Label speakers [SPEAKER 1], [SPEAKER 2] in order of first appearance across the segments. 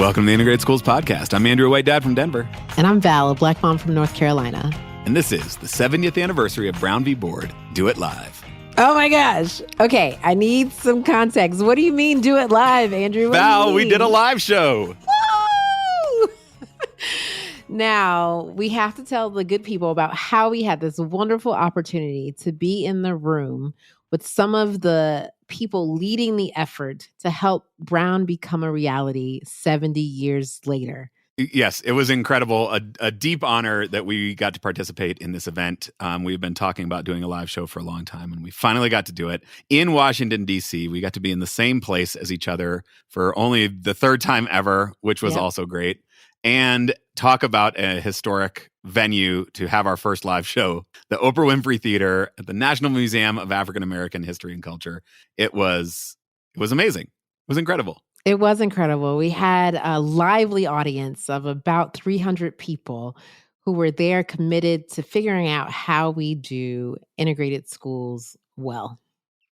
[SPEAKER 1] Welcome to the Integrated Schools Podcast. I'm Andrew, a white dad from Denver.
[SPEAKER 2] And I'm Val, a black mom from North Carolina.
[SPEAKER 1] And this is the 70th anniversary of Brown v. Board. Do it live.
[SPEAKER 2] Oh my gosh. Okay, I need some context. What do you mean do it live, Andrew?
[SPEAKER 1] Val, we did a live show.
[SPEAKER 2] Woo! Now, we have to tell the good people about how we had this wonderful opportunity to be in the room with some of the people leading the effort to help Brown become a reality 70 years later.
[SPEAKER 1] Yes, it was incredible. A deep honor that we got to participate in this event. We've been talking about doing a live show for a long time, and we finally got to do it in Washington, D.C. We got to be in the same place as each other for only the third time ever, which was also great. And talk about a historic venue to have our first live show, the Oprah Winfrey Theater at the National Museum of African American History and Culture. It was amazing. It was incredible.
[SPEAKER 2] It was incredible. We had a lively audience of about 300 people who were there committed to figuring out how we do integrated schools well.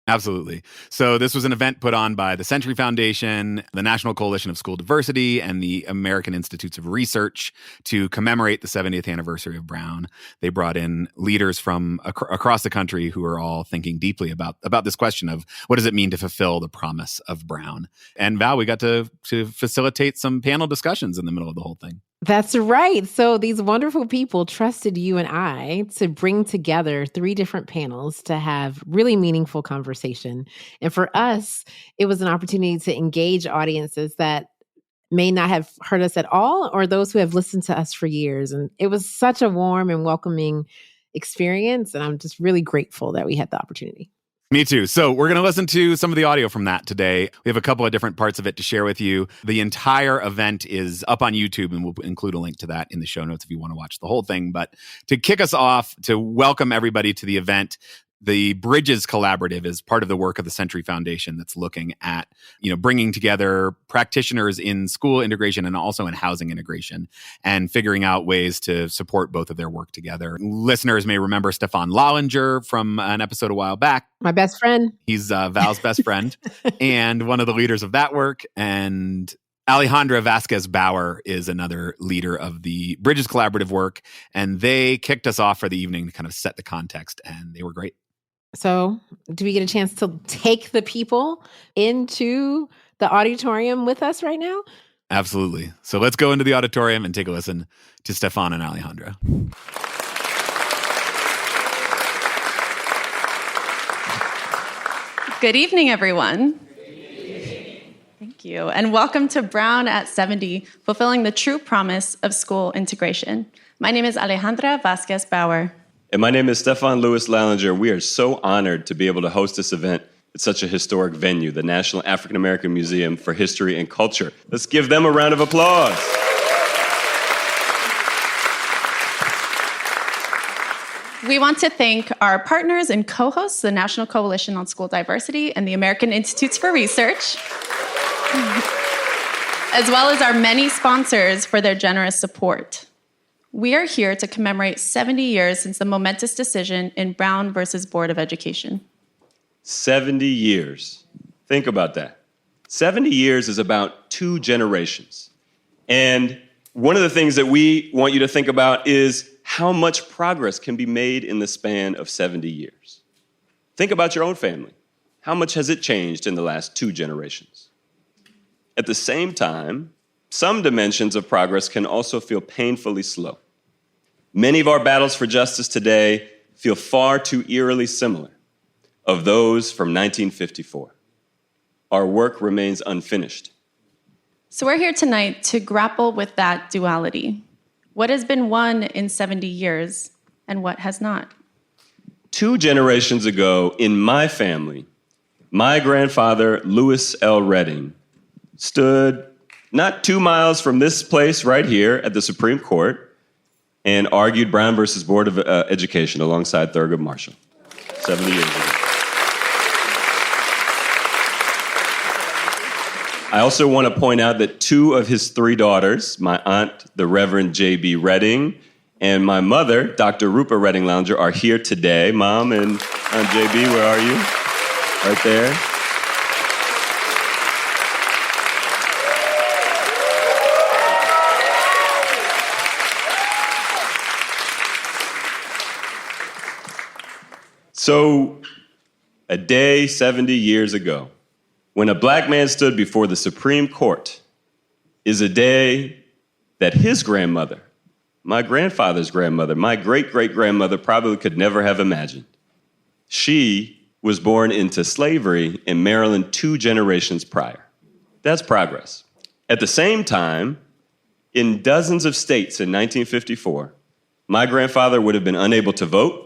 [SPEAKER 1] Absolutely. So this was an event put on by the Century Foundation, the National Coalition of School Diversity, and the American Institutes of Research to commemorate the 70th anniversary of Brown. They brought in leaders from across the country who are all thinking deeply about this question of what does it mean to fulfill the promise of Brown. And Val, we got to facilitate some panel discussions in the middle of the whole thing.
[SPEAKER 2] That's right. So these wonderful people trusted you and I to bring together 3 different panels to have really meaningful conversation. And for us, it was an opportunity to engage audiences that may not have heard us at all, or those who have listened to us for years. And it was such a warm and welcoming experience. And I'm just really grateful that we had the opportunity.
[SPEAKER 1] Me too. So we're going to listen to some of the audio from that today. We have a couple of different parts of it to share with you. The entire event is up on YouTube, and we'll include a link to that in the show notes if you want to watch the whole thing. But to kick us off, to welcome everybody to the event, the Bridges Collaborative is part of the work of the Century Foundation that's looking at, bringing together practitioners in school integration and also in housing integration and figuring out ways to support both of their work together. Listeners may remember Stefan Lallinger from an episode a while back.
[SPEAKER 2] My best friend.
[SPEAKER 1] He's Val's best friend and one of the leaders of that work. And Alejandra Vasquez Bauer is another leader of the Bridges Collaborative work. And they kicked us off for the evening to kind of set the context, and they were great.
[SPEAKER 2] So do we get a chance to take the people into the auditorium with us right now?
[SPEAKER 1] Absolutely. So let's go into the auditorium and take a listen to Stefan and Alejandra.
[SPEAKER 3] Good evening, everyone. Thank you. And welcome to Brown at 70, fulfilling the true promise of school integration. My name is Alejandra Vasquez Bauer.
[SPEAKER 4] And my name is Stefan Louis Lallinger. We are so honored to be able to host this event at such a historic venue, the National African American Museum for History and Culture. Let's give them a round of applause.
[SPEAKER 3] We want to thank our partners and co-hosts, the National Coalition on School Diversity and the American Institutes for Research, as well as our many sponsors for their generous support. We are here to commemorate 70 years since the momentous decision in Brown versus Board of Education.
[SPEAKER 4] 70 years. Think about that. 70 years is about 2 generations. And one of the things that we want you to think about is how much progress can be made in the span of 70 years. Think about your own family. How much has it changed in the last 2 generations? At the same time, some dimensions of progress can also feel painfully slow. Many of our battles for justice today feel far too eerily similar of those from 1954. Our work remains unfinished.
[SPEAKER 3] So we're here tonight to grapple with that duality. What has been won in 70 years and what has not?
[SPEAKER 4] 2 generations ago, in my family, my grandfather, Lewis L. Redding, stood not 2 miles from this place right here at the Supreme Court and argued Brown versus Board of Education alongside Thurgood Marshall 70 years ago. I also want to point out that 2 of his 3 daughters, my aunt, the Reverend J.B. Redding, and my mother, Dr. Rupa Redding Lallinger, are here today. Mom and Aunt J.B., where are you? Right there. So, a day 70 years ago, when a black man stood before the Supreme Court, is a day that his grandmother, my grandfather's grandmother, my great-great-grandmother probably could never have imagined. She was born into slavery in Maryland 2 generations prior. That's progress. At the same time, in dozens of states in 1954, my grandfather would have been unable to vote,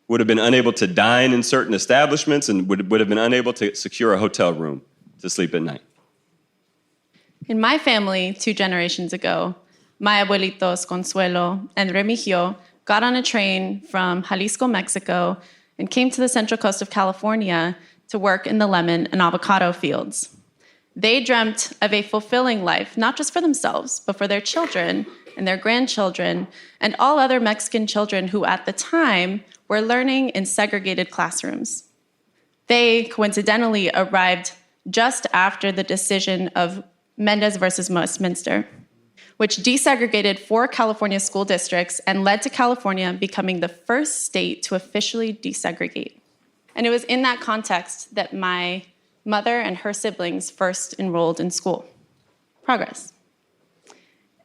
[SPEAKER 4] would have been unable to dine in certain establishments, and would have been unable to secure a hotel room to sleep at night.
[SPEAKER 3] In my family, 2 generations ago, my abuelitos Consuelo and Remigio got on a train from Jalisco, Mexico, and came to the Central Coast of California to work in the lemon and avocado fields. They dreamt of a fulfilling life, not just for themselves, but for their children and their grandchildren and all other Mexican children who at the time were learning in segregated classrooms. They coincidentally arrived just after the decision of Mendez versus Westminster, which desegregated 4 California school districts and led to California becoming the first state to officially desegregate. And it was in that context that my mother and her siblings first enrolled in school. Progress.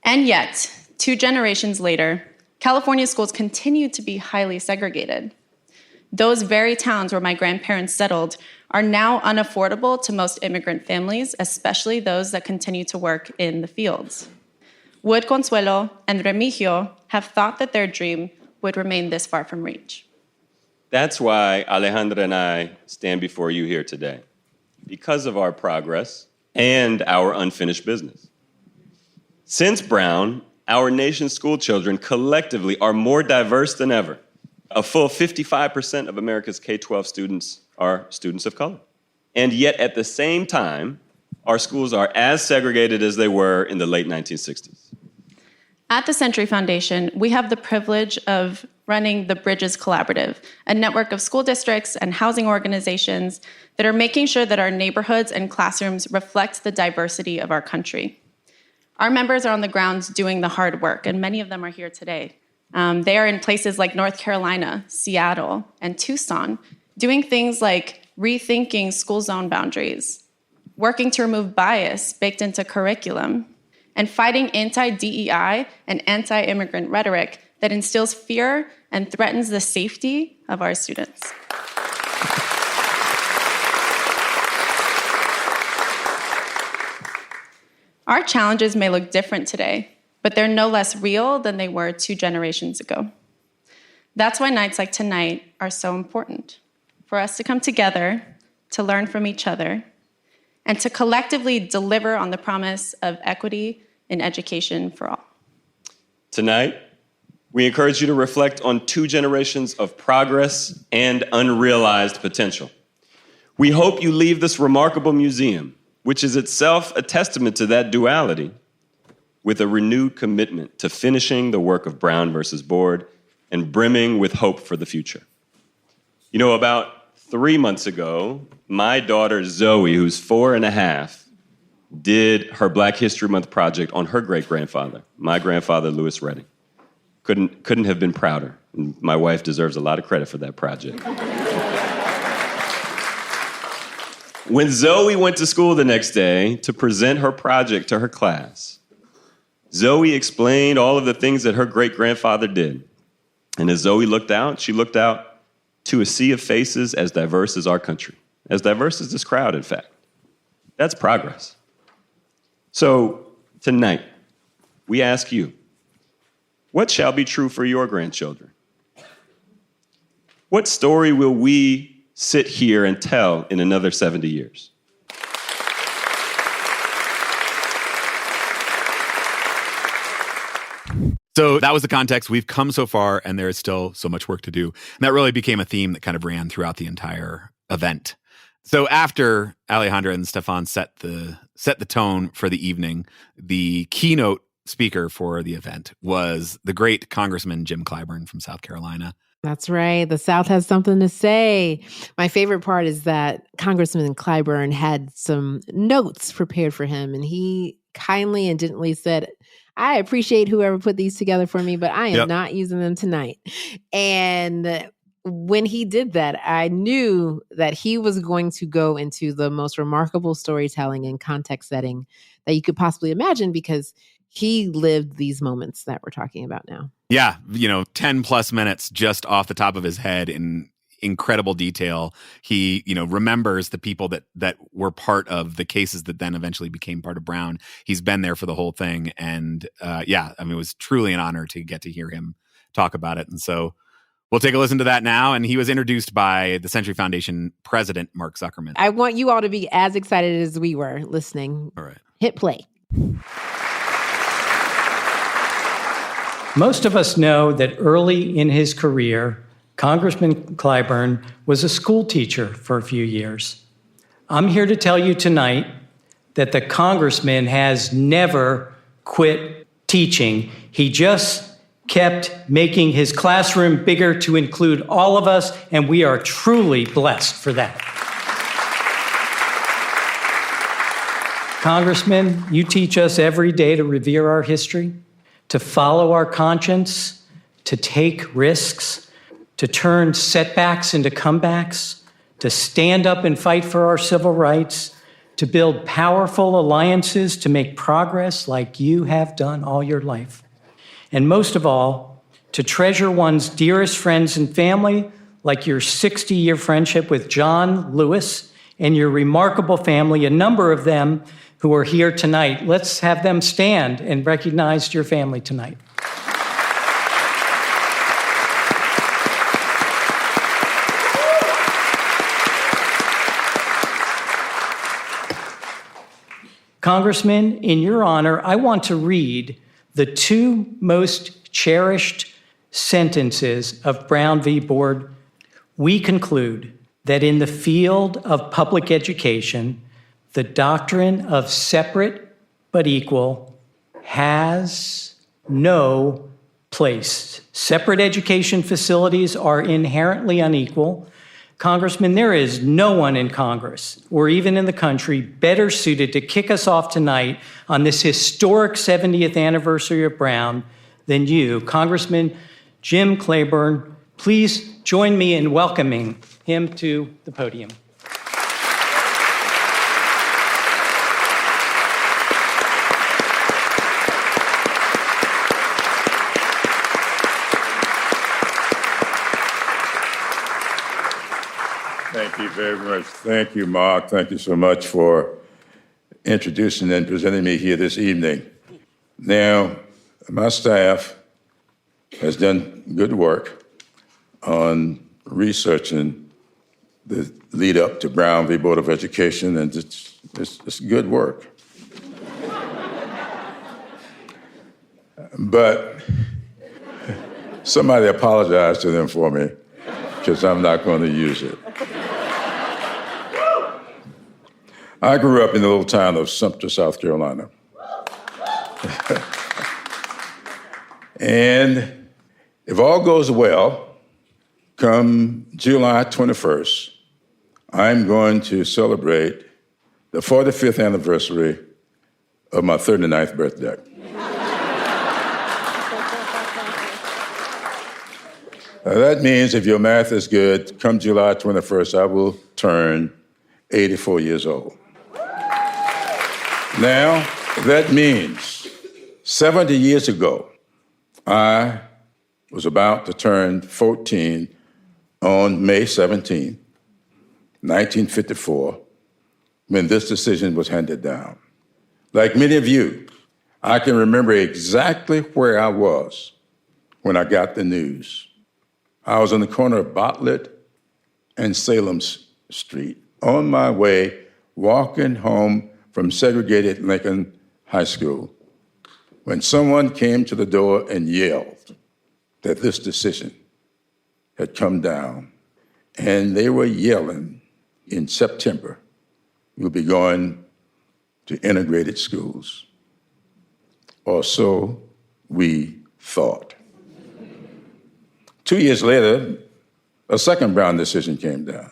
[SPEAKER 3] And yet, 2 generations later, California schools continue to be highly segregated. Those very towns where my grandparents settled are now unaffordable to most immigrant families, especially those that continue to work in the fields. Would Consuelo and Remigio have thought that their dream would remain this far from reach?
[SPEAKER 4] That's why Alejandra and I stand before you here today, because of our progress and our unfinished business. Since Brown, our nation's school children collectively are more diverse than ever. A full 55% of America's K-12 students are students of color. And yet, at the same time, our schools are as segregated as they were in the late 1960s.
[SPEAKER 3] At the Century Foundation, we have the privilege of running the Bridges Collaborative, a network of school districts and housing organizations that are making sure that our neighborhoods and classrooms reflect the diversity of our country. Our members are on the ground doing the hard work, and many of them are here today. They are in places like North Carolina, Seattle, and Tucson, doing things like rethinking school zone boundaries, working to remove bias baked into curriculum, and fighting anti-DEI and anti-immigrant rhetoric that instills fear and threatens the safety of our students. Our challenges may look different today, but they're no less real than they were 2 generations ago. That's why nights like tonight are so important, for us to come together, to learn from each other, and to collectively deliver on the promise of equity in education for all.
[SPEAKER 4] Tonight, we encourage you to reflect on 2 generations of progress and unrealized potential. We hope you leave this remarkable museum, which is itself a testament to that duality, with a renewed commitment to finishing the work of Brown versus Board and brimming with hope for the future. You know, about 3 months ago, my daughter Zoe, who's 4 and a half, did her Black History Month project on her great-grandfather, my grandfather, Lewis Redding. Couldn't have been prouder. And my wife deserves a lot of credit for that project. When Zoe went to school the next day to present her project to her class, Zoe explained all of the things that her great-grandfather did. And as Zoe looked out, she looked out to a sea of faces as diverse as our country, as diverse as this crowd, in fact. That's progress. So tonight, we ask you, what shall be true for your grandchildren? What story will we sit here and tell in another 70 years?
[SPEAKER 1] So that was the context. We've come so far, and there is still so much work to do. And that really became a theme that kind of ran throughout the entire event. So after Alejandra and Stefan set the tone for the evening, the keynote speaker for the event was the great Congressman Jim Clyburn from South Carolina.
[SPEAKER 2] That's right. The South has something to say. My favorite part is that Congressman Clyburn had some notes prepared for him, and he kindly and gently said, I appreciate whoever put these together for me, but I am not using them tonight. And when he did that, I knew that he was going to go into the most remarkable storytelling and context setting that you could possibly imagine, because he lived these moments that we're talking about now.
[SPEAKER 1] Yeah, 10 plus minutes just off the top of his head in incredible detail. He, remembers the people that were part of the cases that then eventually became part of Brown. He's been there for the whole thing. And it was truly an honor to get to hear him talk about it. And so we'll take a listen to that now. And he was introduced by the Century Foundation president, Mark Zuckerman.
[SPEAKER 2] I want you all to be as excited as we were listening.
[SPEAKER 1] All right.
[SPEAKER 2] Hit play.
[SPEAKER 5] Most of us know that early in his career, Congressman Clyburn was a school teacher for a few years. I'm here to tell you tonight that the congressman has never quit teaching. He just kept making his classroom bigger to include all of us, and we are truly blessed for that. Congressman, you teach us every day to revere our history, to follow our conscience, to take risks, to turn setbacks into comebacks, to stand up and fight for our civil rights, to build powerful alliances to make progress like you have done all your life. And most of all, to treasure one's dearest friends and family, like your 60-year friendship with John Lewis and your remarkable family, a number of them who are here tonight. Let's have them stand and recognize your family tonight. Congressman, in your honor, I want to read the two most cherished sentences of Brown v. Board. We conclude that in the field of public education, the doctrine of separate but equal has no place. Separate education facilities are inherently unequal. Congressman, there is no one in Congress or even in the country better suited to kick us off tonight on this historic 70th anniversary of Brown than you, Congressman Jim Clyburn. Please join me in welcoming him to the podium.
[SPEAKER 6] Thank you very much. Thank you, Mark. Thank you so much for introducing and presenting me here this evening. Now, my staff has done good work on researching the lead up to Brown v. Board of Education, and it's good work. But somebody apologize to them for me, because I'm not going to use it. I grew up in the little town of Sumter, South Carolina. And if all goes well, come July 21st, I'm going to celebrate the 45th anniversary of my 39th birthday. That means if your math is good, come July 21st, I will turn 84 years old. Now, that means 70 years ago, I was about to turn 14 on May 17, 1954, when this decision was handed down. Like many of you, I can remember exactly where I was when I got the news. I was on the corner of Bartlett and Salem Street, on my way, walking home from segregated Lincoln High School, when someone came to the door and yelled that this decision had come down. And they were yelling, in September, we'll be going to integrated schools. Or so we thought. 2 years later, a second Brown decision came down.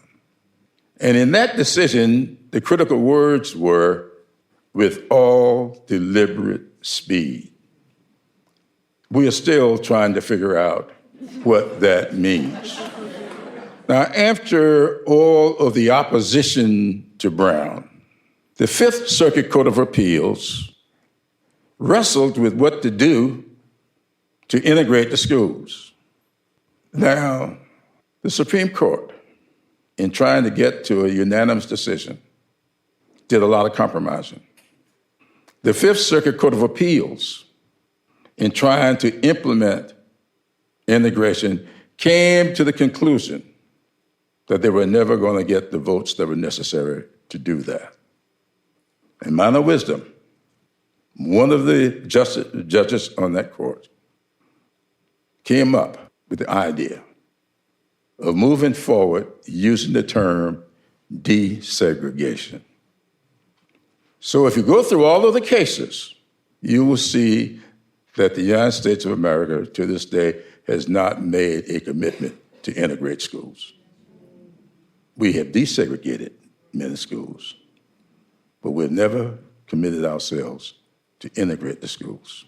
[SPEAKER 6] And in that decision, the critical words were, with all deliberate speed. We are still trying to figure out what that means. Now, after all of the opposition to Brown, the Fifth Circuit Court of Appeals wrestled with what to do to integrate the schools. Now, the Supreme Court, in trying to get to a unanimous decision, did a lot of compromising. The Fifth Circuit Court of Appeals, in trying to implement integration, came to the conclusion that they were never going to get the votes that were necessary to do that. In minor wisdom, one of the judges on that court came up with the idea of moving forward using the term desegregation. So if you go through all of the cases, you will see that the United States of America to this day has not made a commitment to integrate schools. We have desegregated many schools, but we've never committed ourselves to integrate the schools.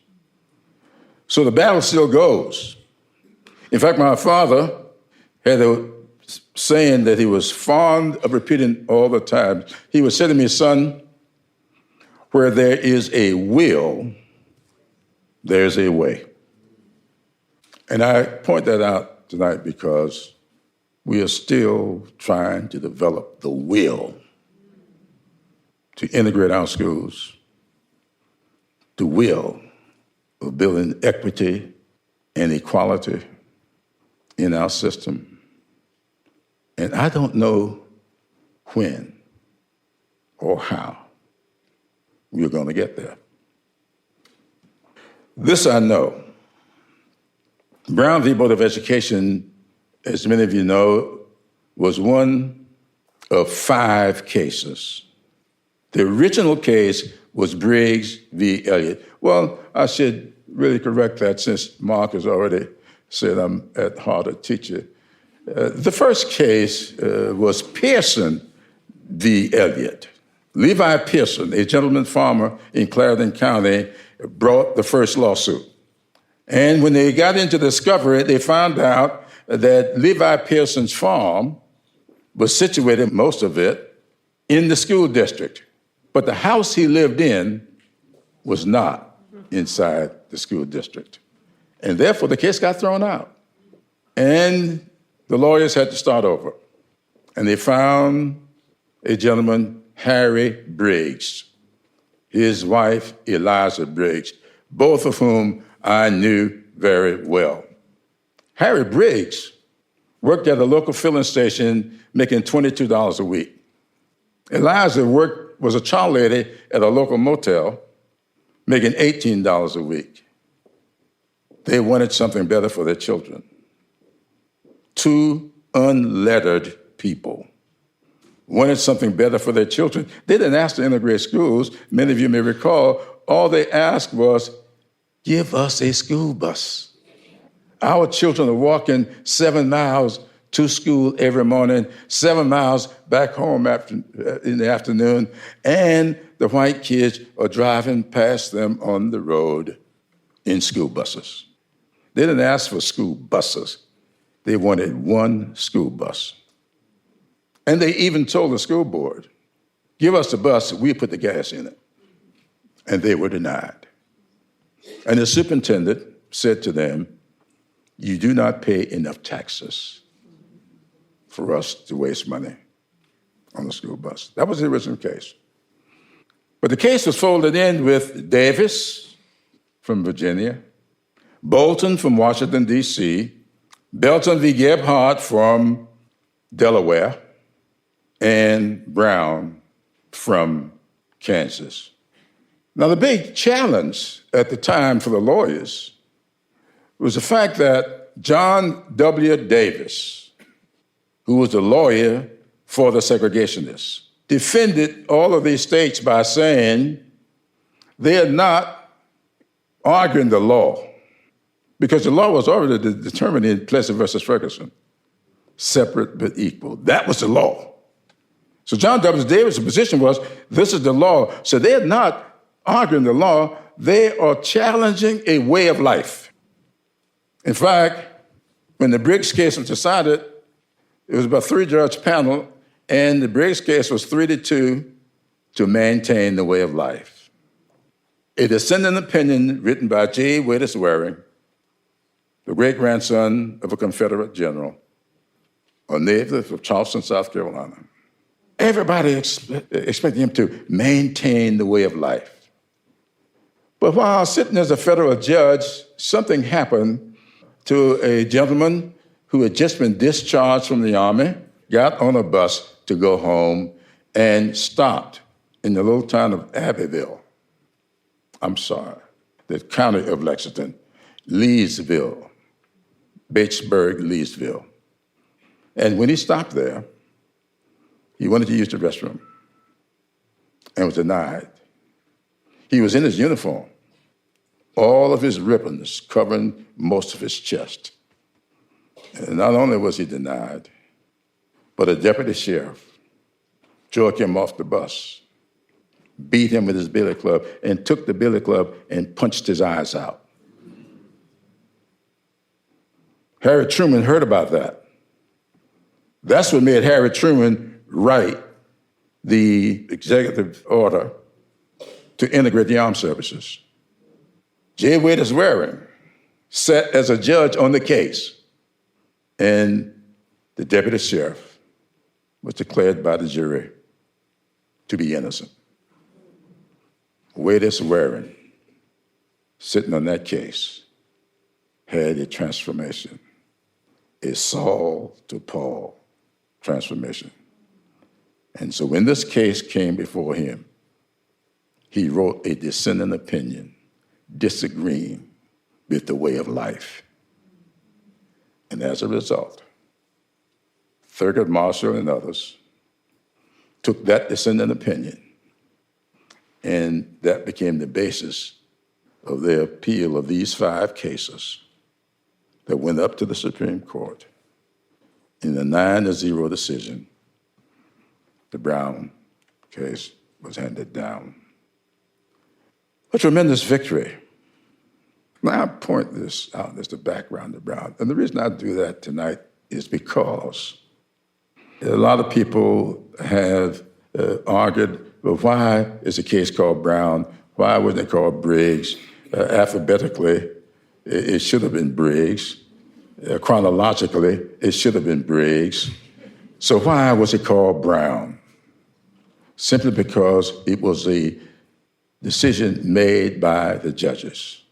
[SPEAKER 6] So the battle still goes. In fact, my father had a saying that he was fond of repeating all the time. He would say to me, son, where there is a will, there's a way. And I point that out tonight because we are still trying to develop the will to integrate our schools, the will of building equity and equality in our system. And I don't know when or how we're going to get there. This I know. Brown v. Board of Education, as many of you know, was one of 5 cases. The original case was Briggs v. Elliott. Well, I should really correct that since Mark has already said I'm at heart a teacher. The first case was Pearson v. Elliott. Levi Pearson, a gentleman farmer in Clarendon County, brought the first lawsuit. And when they got into discovery, they found out that Levi Pearson's farm was situated, most of it, in the school district. But the house he lived in was not inside the school district. And therefore, the case got thrown out. And the lawyers had to start over. And they found a gentleman, Harry Briggs, his wife, Eliza Briggs, both of whom I knew very well. Harry Briggs worked at a local filling station making $22 a week. Eliza was a child lady at a local motel making $18 a week. They wanted something better for their children. 2 unlettered people wanted something better for their children. They didn't ask to integrate schools. Many of you may recall, all they asked was, give us a school bus. Our children are walking 7 miles to school every morning, 7 miles back home in the afternoon, and the white kids are driving past them on the road in school buses. They didn't ask for school buses. They wanted one school bus. And they even told the school board, give us the bus, we put the gas in it. And they were denied. And the superintendent said to them, you do not pay enough taxes for us to waste money on the school bus. That was the original case. But the case was folded in with Davis from Virginia, Bolton from Washington, D.C., Belton v. Gebhardt from Delaware, and Brown from Kansas. Now, the big challenge at the time for the lawyers was the fact that John W. Davis, who was the lawyer for the segregationists, defended all of these states by saying they are not arguing the law, because the law was already determined in Plessy versus Ferguson, separate but equal. That was the law. So John W. Davis' position was, this is the law. So they're not arguing the law, they are challenging a way of life. In fact, when the Briggs case was decided, It was about 3-judge panel, and the Briggs case was 3-2 to maintain the way of life. A dissenting opinion written by J. Waiters Waring, the great-grandson of a Confederate general, a native of Charleston, South Carolina. Everybody expected him to maintain the way of life. But while sitting as a federal judge, something happened to a gentleman who had just been discharged from the Army, got on a bus to go home, and stopped in the little town of the county of Lexington, Leesville, Batesburg, Leesville. And when he stopped there, he wanted to use the restroom and was denied. He was in his uniform, all of his ribbons covering most of his chest. And not only was he denied, but a deputy sheriff jerked him off the bus, beat him with his billy club, and took the billy club and punched his eyes out. Harry Truman heard about that. That's what made Harry Truman write the executive order to integrate the armed services. J. Waiters Waring sat as a judge on the case, and the deputy sheriff was declared by the jury to be innocent. Waiters Waring, sitting on that case, had a transformation, a Saul to Paul transformation. And so when this case came before him, he wrote a dissenting opinion, disagreeing with the way of life. And as a result, Thurgood Marshall and others took that dissenting opinion, and that became the basis of their appeal of these 5 cases that went up to the Supreme Court. In the 9-0 decision, the Brown case was handed down. A tremendous victory. Now I point this out as the background of Brown. And the reason I do that tonight is because a lot of people have argued, well, why is the case called Brown? Why wasn't it called Briggs? Alphabetically, it should have been Briggs. Chronologically, it should have been Briggs. So why was it called Brown? Simply because it was a decision made by the judges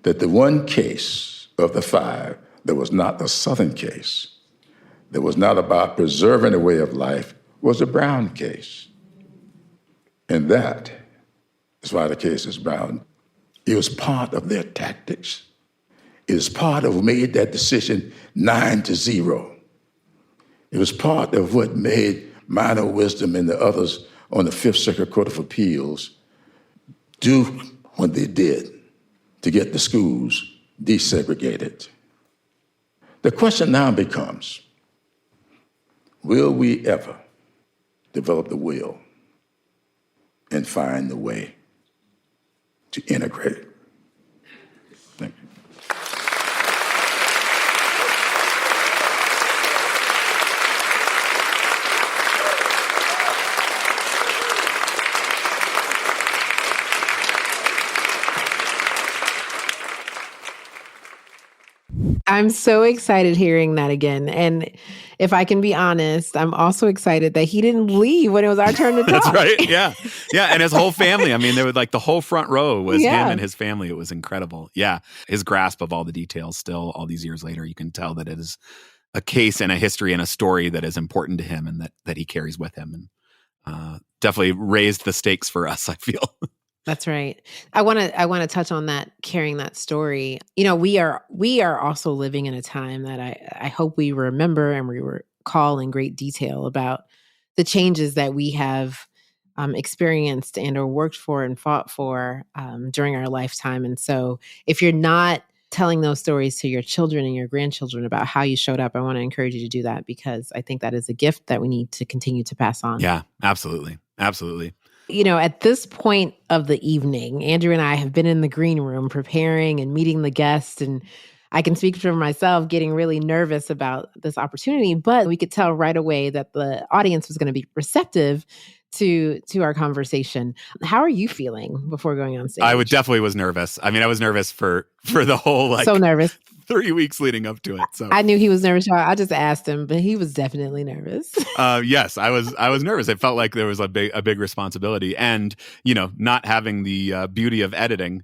[SPEAKER 6] that the one case of the 5 that was not the Southern case, that was not about preserving a way of life, was the Brown case. And that is why the case is Brown. It was part of their tactics. It was part of what made that decision 9-0. It was part of what made Minor Wisdom and the others on the Fifth Circuit Court of Appeals do what they did to get the schools desegregated. The question now becomes, will we ever develop the will and find the way to integrate it? Thank you.
[SPEAKER 2] I'm so excited hearing that again. And if I can be honest, I'm also excited that he didn't leave when it was our turn to talk.
[SPEAKER 1] That's right. Yeah. Yeah. And his whole family. I mean, there was like the whole front row was him and his family. It was incredible. Yeah. His grasp of all the details still, all these years later, you can tell that it is a case and a history and a story that is important to him and that he carries with him. And definitely raised the stakes for us, I feel.
[SPEAKER 2] That's right. I want to touch on that, carrying that story. You know, we are also living in a time that I hope we remember and we recall in great detail about the changes that we have experienced and or worked for and fought for during our lifetime. And so if you're not telling those stories to your children and your grandchildren about how you showed up, I want to encourage you to do that, because I think that is a gift that we need to continue to pass on.
[SPEAKER 1] Yeah, absolutely. Absolutely.
[SPEAKER 2] You know, at this point of the evening, Andrew and I have been in the green room preparing and meeting the guests. And I can speak for myself getting really nervous about this opportunity, but we could tell right away that the audience was going to be receptive to our conversation. How are you feeling before going on stage?
[SPEAKER 1] I definitely was nervous. I mean, I was nervous for the whole
[SPEAKER 2] so nervous.
[SPEAKER 1] 3 weeks leading up to it. So
[SPEAKER 2] I knew he was nervous. I just asked him, but he was definitely nervous.
[SPEAKER 1] Yes, I was nervous. It felt like there was a big responsibility, and not having the beauty of editing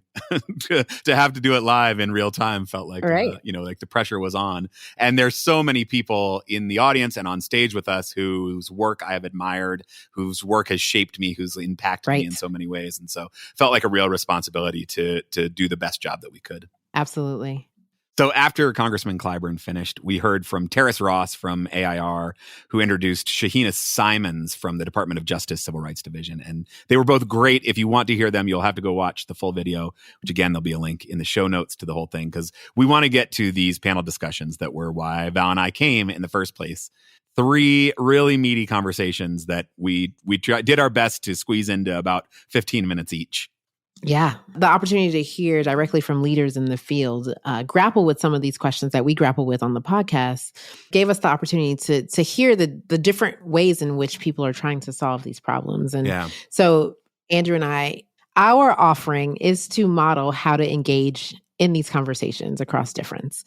[SPEAKER 1] to have to do it live in real time felt like
[SPEAKER 2] right.
[SPEAKER 1] Like the pressure was on. And there's so many people in the audience and on stage with us whose work I have admired, whose work has shaped me, who's impacted me in so many ways, and so felt like a real responsibility to do the best job that we could.
[SPEAKER 2] Absolutely.
[SPEAKER 1] So after Congressman Clyburn finished, we heard from Terrace Ross from AIR, who introduced Shahina Simons from the Department of Justice Civil Rights Division. And they were both great. If you want to hear them, you'll have to go watch the full video, which again, there'll be a link in the show notes to the whole thing, because we want to get to these panel discussions that were why Val and I came in the first place. 3 really meaty conversations that we did our best to squeeze into about 15 minutes each.
[SPEAKER 2] Yeah. The opportunity to hear directly from leaders in the field grapple with some of these questions that we grapple with on the podcast gave us the opportunity to hear the different ways in which people are trying to solve these problems. And so Andrew and I, our offering is to model how to engage in these conversations across difference.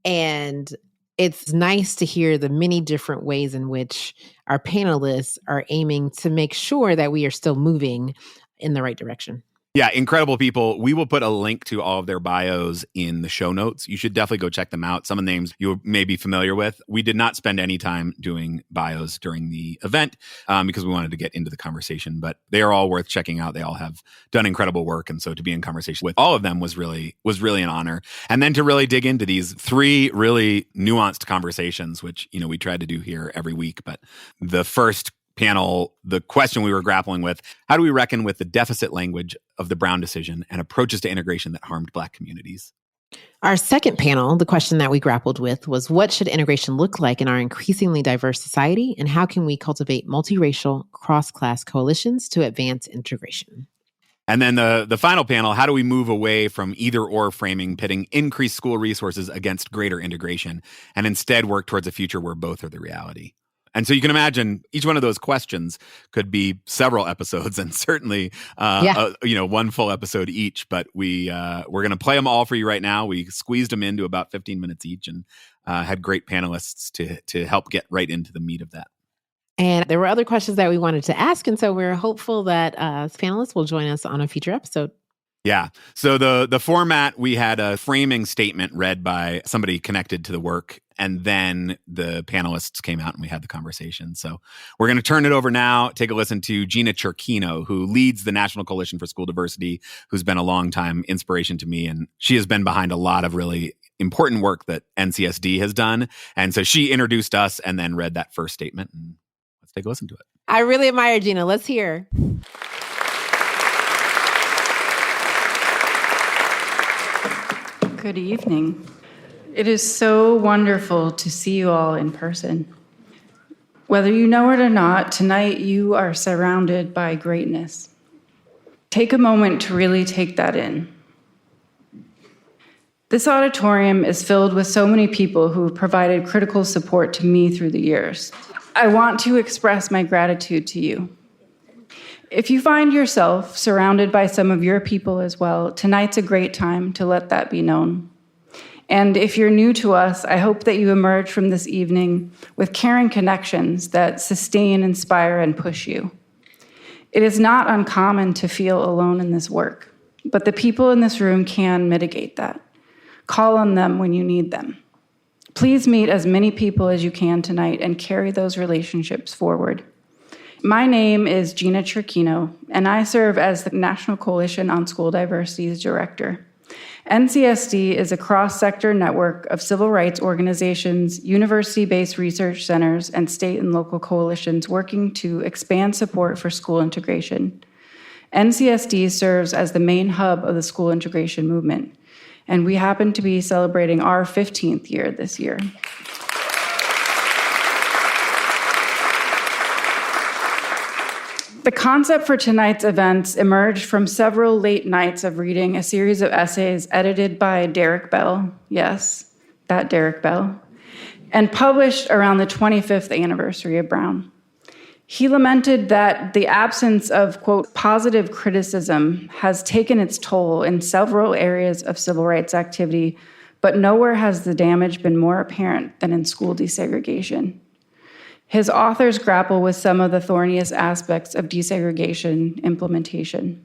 [SPEAKER 2] And it's nice to hear the many different ways in which our panelists are aiming to make sure that we are still moving in the right direction.
[SPEAKER 1] Yeah, incredible people. We will put a link to all of their bios in the show notes. You should definitely go check them out. Some of the names you may be familiar with. We did not spend any time doing bios during the event because we wanted to get into the conversation, but they are all worth checking out. They all have done incredible work. And so to be in conversation with all of them was really an honor. And then to really dig into these 3 really nuanced conversations, which, we tried to do here every week. But the first panel, the question we were grappling with, how do we reckon with the deficit language of the Brown decision and approaches to integration that harmed Black communities?
[SPEAKER 2] Our second panel, the question that we grappled with was, what should integration look like in our increasingly diverse society, and how can we cultivate multiracial, cross-class coalitions to advance integration?
[SPEAKER 1] And then the final panel, how do we move away from either-or framing, pitting increased school resources against greater integration, and instead work towards a future where both are the reality? And so you can imagine each one of those questions could be several episodes, and certainly, one full episode each. But we're going to play them all for you right now. We squeezed them into about 15 minutes each, and had great panelists to help get right into the meat of that.
[SPEAKER 2] And there were other questions that we wanted to ask, and so we're hopeful that panelists will join us on a future episode.
[SPEAKER 1] Yeah. So the format, we had a framing statement read by somebody connected to the work, and then the panelists came out and we had the conversation. So we're going to turn it over now, take a listen to Gina Cerchino, who leads the National Coalition for School Diversity, who's been a longtime inspiration to me. And she has been behind a lot of really important work that NCSD has done. And so she introduced us and then read that first statement. And let's take a listen to it.
[SPEAKER 2] I really admire Gina. Let's hear.
[SPEAKER 7] Good evening. It is so wonderful to see you all in person. Whether you know it or not, tonight you are surrounded by greatness. Take a moment to really take that in. This auditorium is filled with so many people who have provided critical support to me through the years. I want to express my gratitude to you. If you find yourself surrounded by some of your people as well, tonight's a great time to let that be known. And if you're new to us, I hope that you emerge from this evening with caring connections that sustain, inspire, and push you. It is not uncommon to feel alone in this work, but the people in this room can mitigate that. Call on them when you need them. Please meet as many people as you can tonight and carry those relationships forward. My name is Gina Cerchino, and I serve as the National Coalition on School Diversity's director. NCSD is a cross-sector network of civil rights organizations, university-based research centers, and state and local coalitions working to expand support for school integration. NCSD serves as the main hub of the school integration movement, and we happen to be celebrating our 15th year this year. The concept for tonight's events emerged from several late nights of reading a series of essays edited by Derek Bell, yes, that Derek Bell, and published around the 25th anniversary of Brown. He lamented that the absence of, quote, positive criticism has taken its toll in several areas of civil rights activity, but nowhere has the damage been more apparent than in school desegregation. His authors grapple with some of the thorniest aspects of desegregation implementation.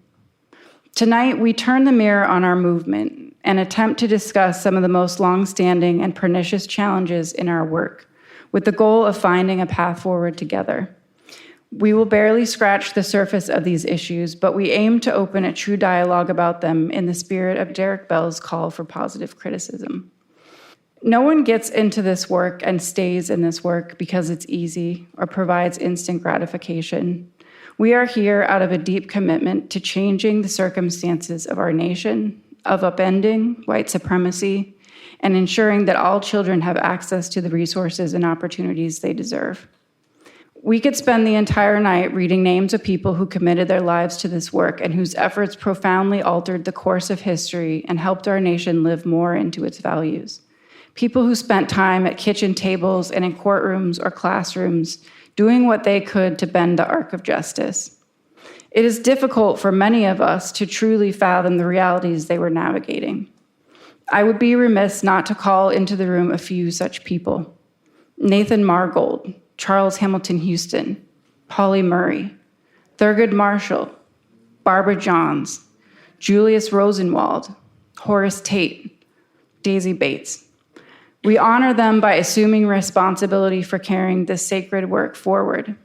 [SPEAKER 7] Tonight, we turn the mirror on our movement and attempt to discuss some of the most longstanding and pernicious challenges in our work, with the goal of finding a path forward together. We will barely scratch the surface of these issues, but we aim to open a true dialogue about them in the spirit of Derek Bell's call for positive criticism. No one gets into this work and stays in this work because it's easy or provides instant gratification. We are here out of a deep commitment to changing the circumstances of our nation, of upending white supremacy, and ensuring that all children have access to the resources and opportunities they deserve. We could spend the entire night reading names of people who committed their lives to this work and whose efforts profoundly altered the course of history and helped our nation live more into its values. People who spent time at kitchen tables and in courtrooms or classrooms doing what they could to bend the arc of justice. It is difficult for many of us to truly fathom the realities they were navigating. I would be remiss not to call into the room a few such people. Nathan Margold, Charles Hamilton Houston, Pauli Murray, Thurgood Marshall, Barbara Johns, Julius Rosenwald, Horace Tate, Daisy Bates. We honor them by assuming responsibility for carrying this sacred work forward.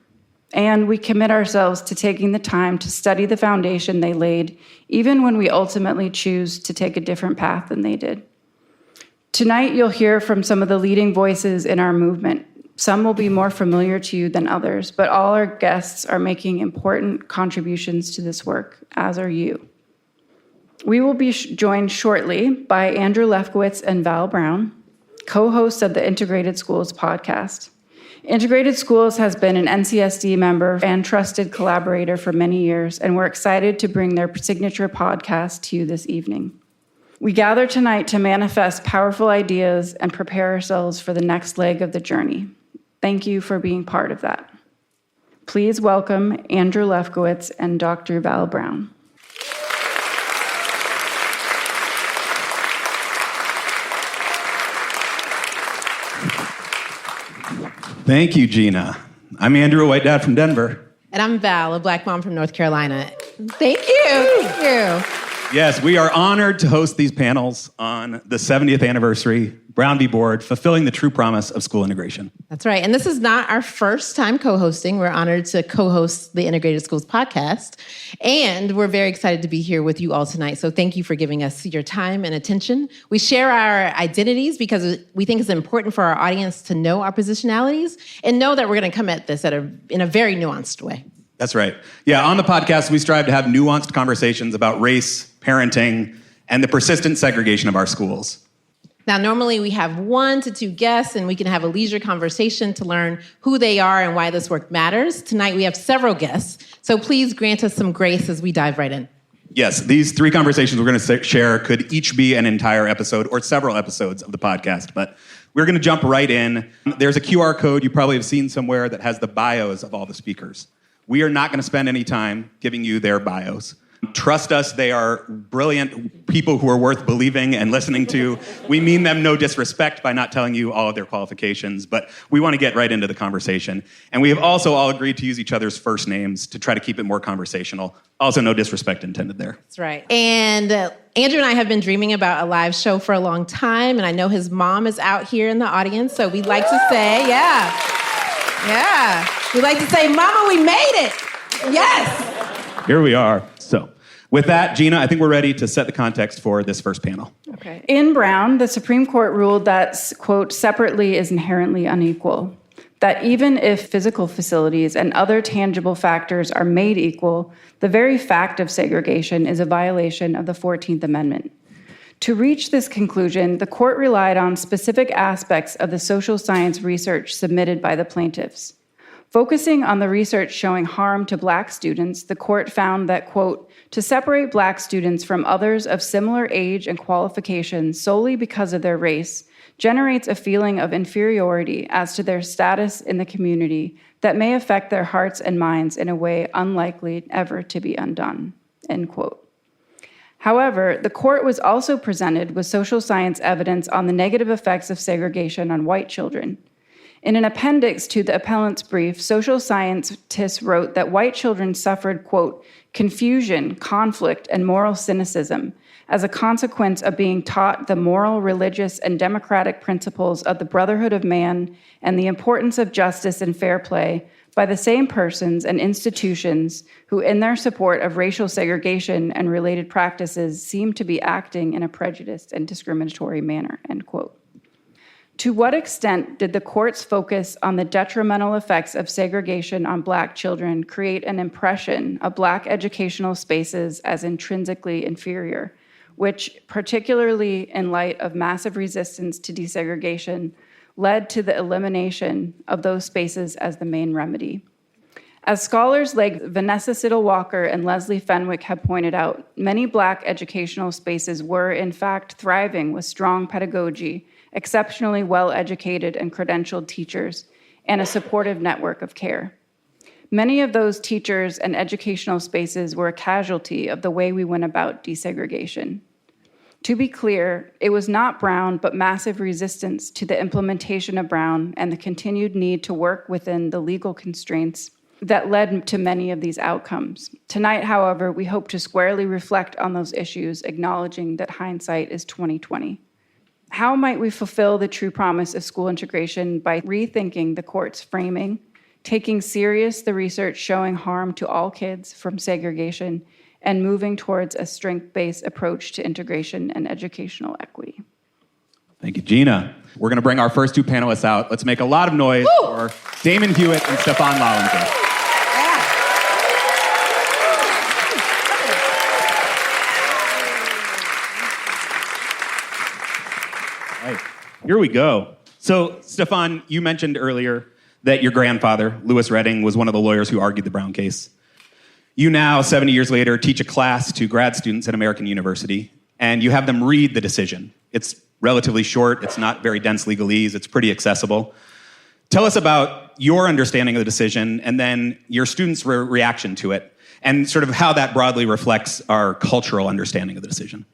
[SPEAKER 7] And we commit ourselves to taking the time to study the foundation they laid, even when we ultimately choose to take a different path than they did. Tonight, you'll hear from some of the leading voices in our movement. Some will be more familiar to you than others, but all our guests are making important contributions to this work, as are you. We will be joined shortly by Andrew Lefkowitz and Val Brown, co-hosts of the Integrated Schools podcast. Integrated Schools has been an NCSD member and trusted collaborator for many years, and we're excited to bring their signature podcast to you this evening. We gather tonight to manifest powerful ideas and prepare ourselves for the next leg of the journey. Thank you for being part of that. Please welcome Andrew Lefkowitz and Dr. Val Brown.
[SPEAKER 1] Thank you, Gina. I'm Andrew, a white dad from Denver.
[SPEAKER 2] And I'm Val, a black mom from North Carolina. Thank you. Thank you.
[SPEAKER 1] Yes, we are honored to host these panels on the 70th anniversary Brown v. Board, fulfilling the true promise of school integration.
[SPEAKER 2] That's right. And this is not our first time co-hosting. We're honored to co-host the Integrated Schools podcast. And we're very excited to be here with you all tonight. So thank you for giving us your time and attention. We share our identities because we think it's important for our audience to know our positionalities and know that we're going to come at this in a very nuanced way.
[SPEAKER 1] That's right. Yeah, on the podcast, we strive to have nuanced conversations about race, parenting, and the persistent segregation of our schools.
[SPEAKER 2] Now, normally we have 1 to 2 guests, and we can have a leisure conversation to learn who they are and why this work matters. Tonight, we have several guests, so please grant us some grace as we dive right in.
[SPEAKER 1] Yes, these 3 conversations we're going to share could each be an entire episode or several episodes of the podcast, but we're going to jump right in. There's a QR code you probably have seen somewhere that has the bios of all the speakers. We are not going to spend any time giving you their bios. Trust us, they are brilliant people who are worth believing and listening to. We mean them no disrespect by not telling you all of their qualifications, but we want to get right into the conversation. And we have also all agreed to use each other's first names to try to keep it more conversational. Also, no disrespect intended there.
[SPEAKER 2] That's right. And Andrew and I have been dreaming about a live show for a long time, and I know his mom is out here in the audience, so we'd like to say, we'd like to say, Mama, we made it. Yes.
[SPEAKER 1] Here we are. So, with that, Gina, I think we're ready to set the context for this first panel.
[SPEAKER 7] Okay. In Brown, the Supreme Court ruled that, quote, separately is inherently unequal. That even if physical facilities and other tangible factors are made equal, the very fact of segregation is a violation of the 14th Amendment. To reach this conclusion, the court relied on specific aspects of the social science research submitted by the plaintiffs. Focusing on the research showing harm to Black students, the court found that, quote, to separate Black students from others of similar age and qualifications solely because of their race generates a feeling of inferiority as to their status in the community that may affect their hearts and minds in a way unlikely ever to be undone, end quote. However, the court was also presented with social science evidence on the negative effects of segregation on white children. In an appendix to the appellant's brief, social scientists wrote that white children suffered, quote, confusion, conflict, and moral cynicism as a consequence of being taught the moral, religious, and democratic principles of the brotherhood of man and the importance of justice and fair play by the same persons and institutions who, in their support of racial segregation and related practices, seem to be acting in a prejudiced and discriminatory manner, end quote. To what extent did the court's focus on the detrimental effects of segregation on Black children create an impression of Black educational spaces as intrinsically inferior, which, particularly in light of massive resistance to desegregation, led to the elimination of those spaces as the main remedy? As scholars like Vanessa Siddle-Walker and Leslie Fenwick have pointed out, many Black educational spaces were, in fact, thriving with strong pedagogy, exceptionally well-educated and credentialed teachers, and a supportive network of care. Many of those teachers and educational spaces were a casualty of the way we went about desegregation. To be clear, it was not Brown, but massive resistance to the implementation of Brown and the continued need to work within the legal constraints that led to many of these outcomes. Tonight, however, we hope to squarely reflect on those issues, acknowledging that hindsight is 20/20. How might we fulfill the true promise of school integration by rethinking the court's framing, taking serious the research showing harm to all kids from segregation, and moving towards a strength-based approach to integration and educational equity?
[SPEAKER 1] Thank you, Gina. We're going to bring our first two panelists out. Let's make a lot of noise for Damon Hewitt and Stefan Lallinger. Right. Here we go. So, Stefan, you mentioned earlier that your grandfather, Lewis Redding, was one of the lawyers who argued the Brown case. You now, 70 years later, teach a class to grad students at American University, and you have them read the decision. It's relatively short. It's not very dense legalese. It's pretty accessible. Tell us about your understanding of the decision and then your students' reaction to it and sort of how that broadly reflects our cultural understanding of the decision.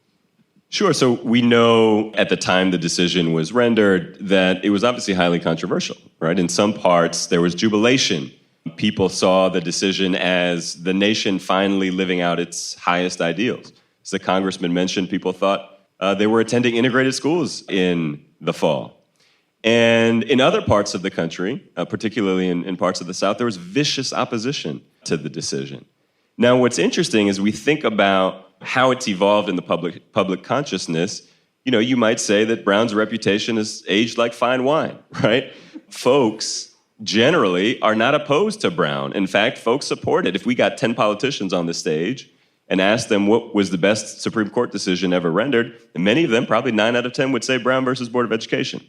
[SPEAKER 4] Sure. So we know at the time the decision was rendered that it was obviously highly controversial, right? In some parts, there was jubilation. People saw the decision as the nation finally living out its highest ideals. As the congressman mentioned, people thought they were attending integrated schools in the fall. And in other parts of the country, particularly in parts of the South, there was vicious opposition to the decision. Now, what's interesting is we think about how it's evolved in the public consciousness. You know, you might say that Brown's reputation is aged like fine wine, right? Folks generally are not opposed to Brown. In fact, folks support it. If we got 10 politicians on the stage and asked them what was the best Supreme Court decision ever rendered, and many of them, probably 9 out of 10, would say Brown versus Board of Education.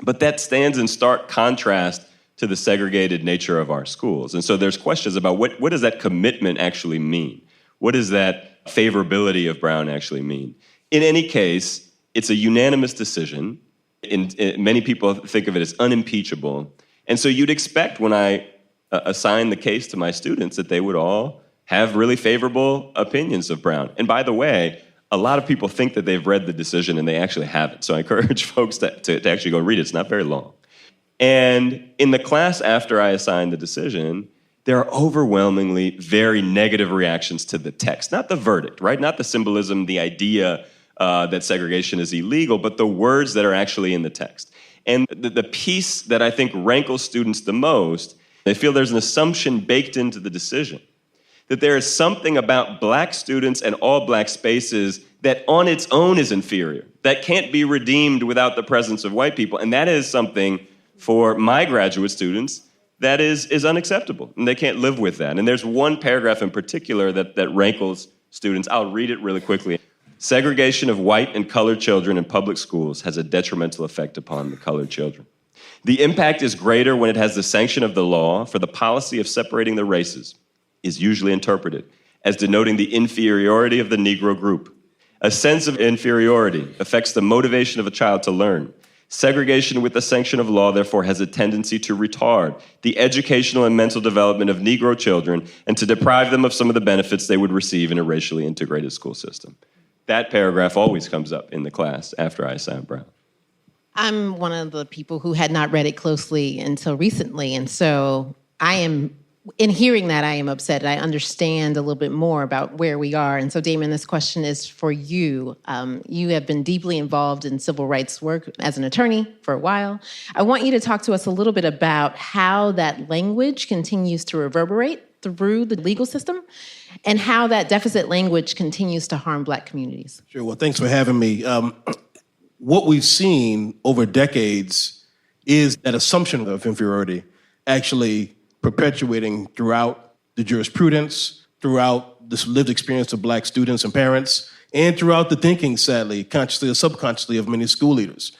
[SPEAKER 4] But that stands in stark contrast to the segregated nature of our schools. And so there's questions about what does that commitment actually mean? What does that favorability of Brown actually mean? In any case, it's a unanimous decision. Many people think of it as unimpeachable. And so you'd expect when I assign the case to my students that they would all have really favorable opinions of Brown. And by the way, a lot of people think that they've read the decision and they actually haven't. So I encourage folks to actually go read it. It's not very long. And in the class after I assigned the decision, there are overwhelmingly very negative reactions to the text, not the verdict, right? Not the symbolism, the idea that segregation is illegal, but the words that are actually in the text. And the piece that I think rankles students the most, they feel there's an assumption baked into the decision that there is something about Black students and all Black spaces that on its own is inferior, that can't be redeemed without the presence of white people. And that is something for my graduate students that is unacceptable, and they can't live with that. And there's one paragraph in particular that rankles students. I'll read it really quickly. Segregation of white and colored children in public schools has a detrimental effect upon the colored children. The impact is greater when it has the sanction of the law, for the policy of separating the races is usually interpreted as denoting the inferiority of the Negro group. A sense of inferiority affects the motivation of a child to learn. Segregation with the sanction of law, therefore, has a tendency to retard the educational and mental development of Negro children and to deprive them of some of the benefits they would receive in a racially integrated school system. That paragraph always comes up in the class after I assign Brown.
[SPEAKER 2] I'm one of the people who had not read it closely until recently, and so in hearing that, I am upset. I understand a little bit more about where we are. And so, Damon, this question is for you. You have been deeply involved in civil rights work as an attorney for a while. I want you to talk to us a little bit about how that language continues to reverberate through the legal system and how that deficit language continues to harm Black communities.
[SPEAKER 8] Sure. Well, thanks for having me. What we've seen over decades is that assumption of inferiority actually perpetuating throughout the jurisprudence, throughout this lived experience of Black students and parents, and throughout the thinking, sadly, consciously or subconsciously, of many school leaders.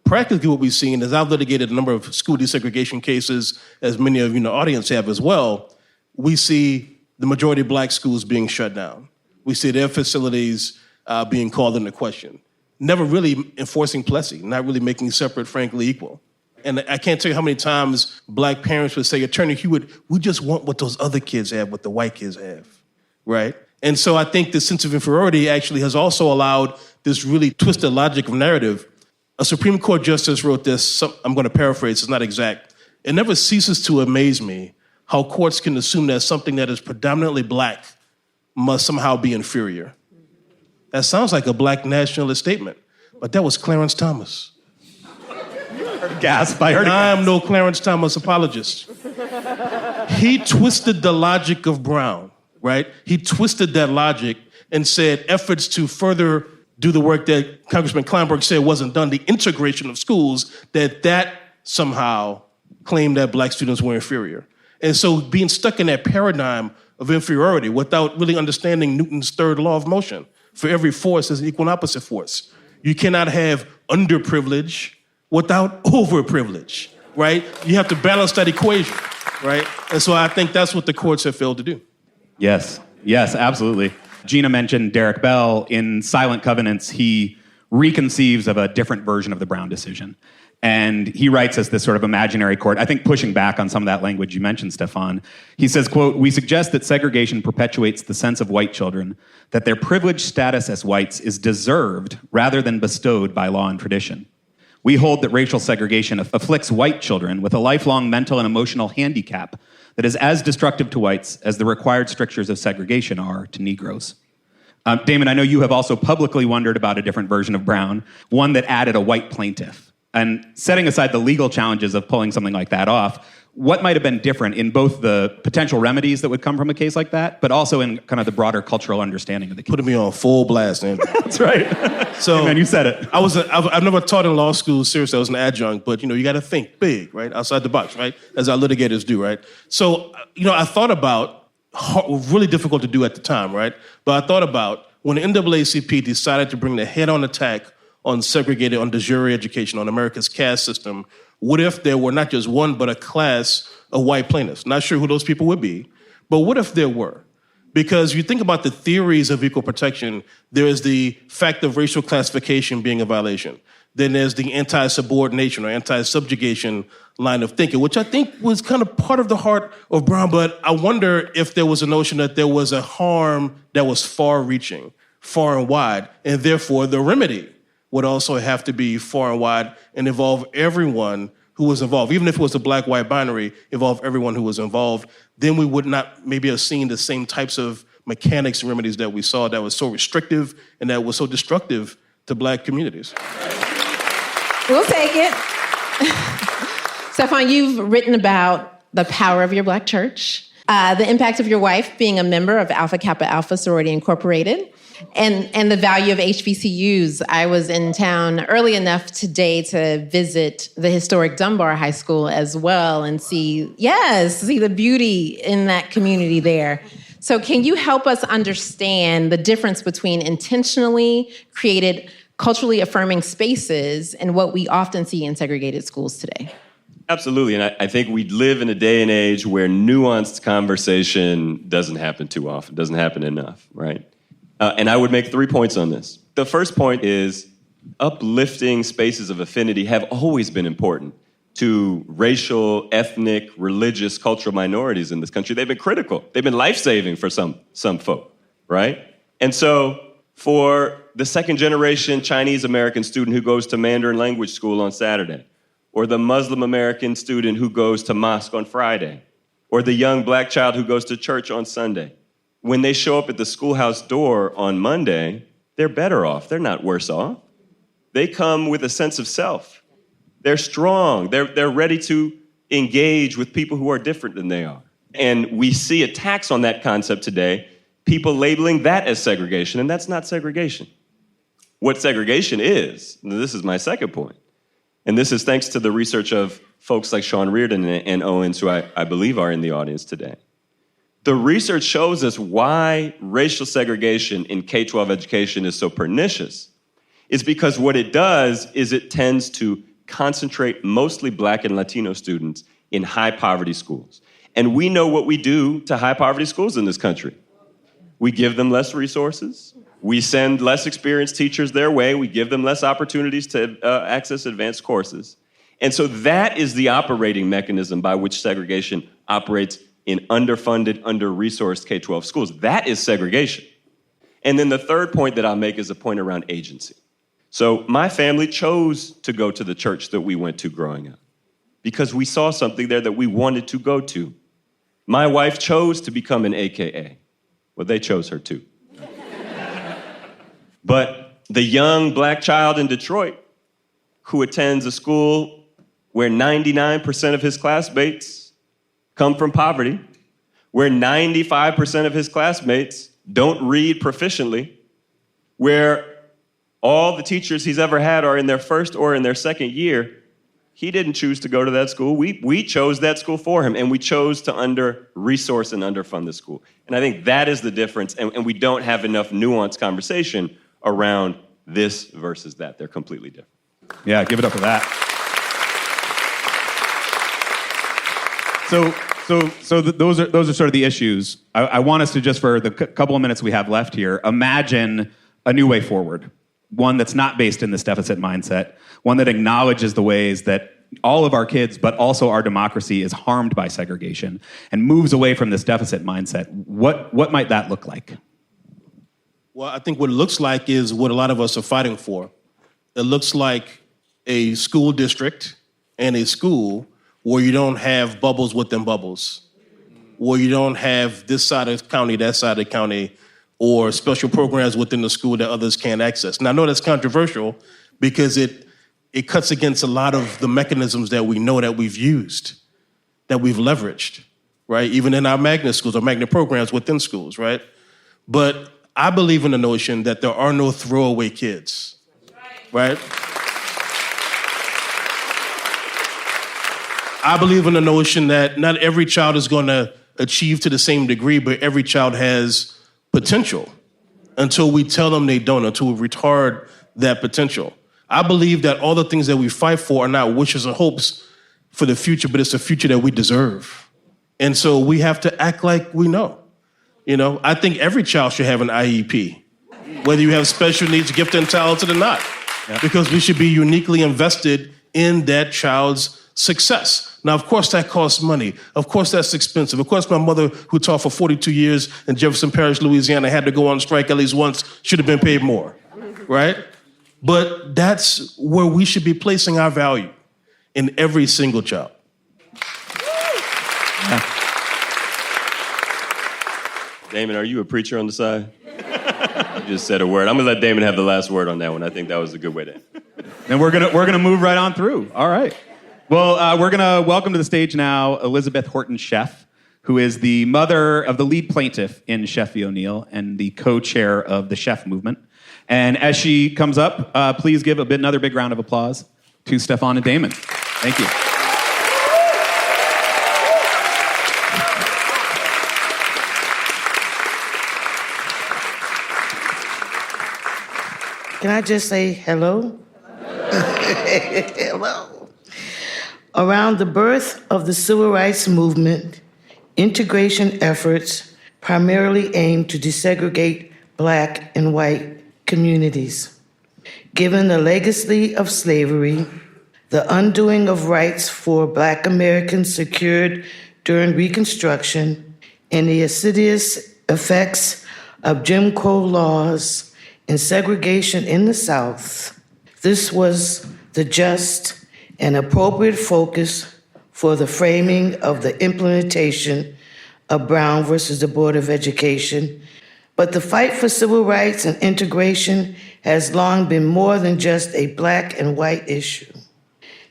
[SPEAKER 8] Practically what we've seen is I've litigated a number of school desegregation cases, as many of you in the audience have as well. We see the majority of Black schools being shut down. We see their facilities being called into question. Never really enforcing plessy, not really making separate, frankly, equal. And I can't tell you how many times Black parents would say, Attorney Hewitt, we just want what those other kids have, what the white kids have, right? And so I think the sense of inferiority actually has also allowed this really twisted logic of narrative. A Supreme Court justice wrote this, I'm going to paraphrase, it's not exact. It never ceases to amaze me how courts can assume that something that is predominantly Black must somehow be inferior. That sounds like a Black nationalist statement, but that was Clarence Thomas.
[SPEAKER 1] Gasp! I
[SPEAKER 8] am no Clarence Thomas apologist. He twisted the logic of Brown, right? He twisted that logic and said efforts to further do the work that Congressman Clyburn said wasn't done, the integration of schools, that somehow claimed that Black students were inferior. And so being stuck in that paradigm of inferiority without really understanding Newton's third law of motion, for every force is an equal and opposite force. You cannot have underprivilege without overprivilege, right? You have to balance that equation, right? And so I think that's what the courts have failed to do.
[SPEAKER 1] Yes, absolutely. Gina mentioned Derek Bell. In Silent Covenants, he reconceives of a different version of the Brown decision. And he writes as this sort of imaginary court, I think pushing back on some of that language you mentioned, Stefan. He says, quote, "We suggest that segregation perpetuates the sense of white children, that their privileged status as whites is deserved rather than bestowed by law and tradition. We hold that racial segregation afflicts white children with a lifelong mental and emotional handicap that is as destructive to whites as the required strictures of segregation are to Negroes." Damon, I know you have also publicly wondered about a different version of Brown, one that added a white plaintiff. And setting aside the legal challenges of pulling something like that off, what might have been different in both the potential remedies that would come from a case like that, but also in kind of the broader cultural understanding of the case?
[SPEAKER 8] Putting me on full blast, man.
[SPEAKER 1] That's right.
[SPEAKER 8] So,
[SPEAKER 1] hey man, you said it.
[SPEAKER 8] I've never taught in law school, seriously, I was an adjunct, but you got to think big, right? Outside the box, right? As our litigators do, right? So, I thought about, really difficult to do at the time, right? But I thought about when the NAACP decided to bring the head-on attack on segregated, on de jure education, on America's caste system, what if there were not just one, but a class of white plaintiffs? Not sure who those people would be, but what if there were? Because you think about the theories of equal protection, there is the fact of racial classification being a violation. Then there's the anti-subordination or anti-subjugation line of thinking, which I think was kind of part of the heart of Brown, but I wonder if there was a notion that there was a harm that was far-reaching, far and wide, and therefore the remedy would also have to be far and wide and involve everyone who was involved. Even if it was a black-white binary, involve everyone who was involved. Then we would not maybe have seen the same types of mechanics and remedies that we saw that was so restrictive and that was so destructive to Black communities.
[SPEAKER 2] We'll take it. Stefan, you've written about the power of your Black church, the impact of your wife being a member of Alpha Kappa Alpha Sorority Incorporated, and the value of HBCUs. I was in town early enough today to visit the historic Dunbar High School as well and see the beauty in that community there. So can you help us understand the difference between intentionally created culturally affirming spaces and what we often see in segregated schools today?
[SPEAKER 4] Absolutely, and I think we live in a day and age where nuanced conversation doesn't happen too often, doesn't happen enough, right? And I would make 3 points on this. The first point is uplifting spaces of affinity have always been important to racial, ethnic, religious, cultural minorities in this country. They've been critical. They've been life-saving for some folk, right? And so for the second-generation Chinese-American student who goes to Mandarin language school on Saturday, or the Muslim-American student who goes to mosque on Friday, or the young black child who goes to church on Sunday, when they show up at the schoolhouse door on Monday, they're better off. They're not worse off. They come with a sense of self. They're strong. They're ready to engage with people who are different than they are. And we see attacks on that concept today, people labeling that as segregation, and that's not segregation. What segregation is, this is my second point, and this is thanks to the research of folks like Sean Reardon and Owens, who I believe are in the audience today. The research shows us why racial segregation in K-12 education is so pernicious. Is because what it does is it tends to concentrate mostly Black and Latino students in high poverty schools. And we know what we do to high poverty schools in this country. We give them less resources. We send less experienced teachers their way. We give them less opportunities to access advanced courses. And so that is the operating mechanism by which segregation operates in underfunded, under-resourced K-12 schools. That is segregation. And then the third point that I'll make is a point around agency. So my family chose to go to the church that we went to growing up because we saw something there that we wanted to go to. My wife chose to become an AKA. Well, they chose her too. But the young Black child in Detroit who attends a school where 99% of his classmates come from poverty, where 95% of his classmates don't read proficiently, where all the teachers he's ever had are in their first or in their second year, he didn't choose to go to that school. We chose that school for him, and we chose to under-resource and underfund the school. And I think that is the difference, and we don't have enough nuanced conversation around this versus that. They're completely different.
[SPEAKER 1] Yeah, give it up for that. Those are sort of the issues. I want us to just, for the couple of minutes we have left here, imagine a new way forward. One that's not based in this deficit mindset, one that acknowledges the ways that all of our kids, but also our democracy, is harmed by segregation and moves away from this deficit mindset. What might that look like?
[SPEAKER 8] Well, I think what it looks like is what a lot of us are fighting for. It looks like a school district and a school where you don't have bubbles within bubbles, where you don't have this side of the county, that side of the county, or special programs within the school that others can't access. Now, I know that's controversial because it cuts against a lot of the mechanisms that we know that we've used, that we've leveraged, right? Even in our magnet schools or magnet programs within schools, right? But I believe in the notion that there are no throwaway kids, right? I believe in the notion that not every child is going to achieve to the same degree, but every child has potential until we tell them they don't, until we retard that potential. I believe that all the things that we fight for are not wishes and hopes for the future, but it's a future that we deserve. And so we have to act like we know. You know, I think every child should have an IEP, whether you have special needs, gifted and talented or not, because we should be uniquely invested in that child's success. Now, of course, that costs money. Of course, that's expensive. Of course, my mother, who taught for 42 years in Jefferson Parish, Louisiana, had to go on strike at least once, should have been paid more, right? But that's where we should be placing our value, in every single child.
[SPEAKER 4] Damon, are you a preacher on the side? You just said a word. I'm gonna let Damon have the last word on that one. I think that was a good way to end.
[SPEAKER 1] And we're gonna move right on through. All right. Well, we're gonna welcome to the stage now Elizabeth Horton Sheff, who is the mother of the lead plaintiff in Sheff v. O'Neill and the co-chair of the Sheff movement. And as she comes up, please give another big round of applause to Stefan and Damon. Thank you.
[SPEAKER 9] Can I just say hello? Hello. Around the birth of the Civil Rights Movement, integration efforts primarily aimed to desegregate Black and white communities. Given the legacy of slavery, the undoing of rights for Black Americans secured during Reconstruction, and the insidious effects of Jim Crow laws and segregation in the South, this was the just and appropriate focus for the framing of the implementation of Brown versus the Board of Education. But the fight for civil rights and integration has long been more than just a Black and white issue.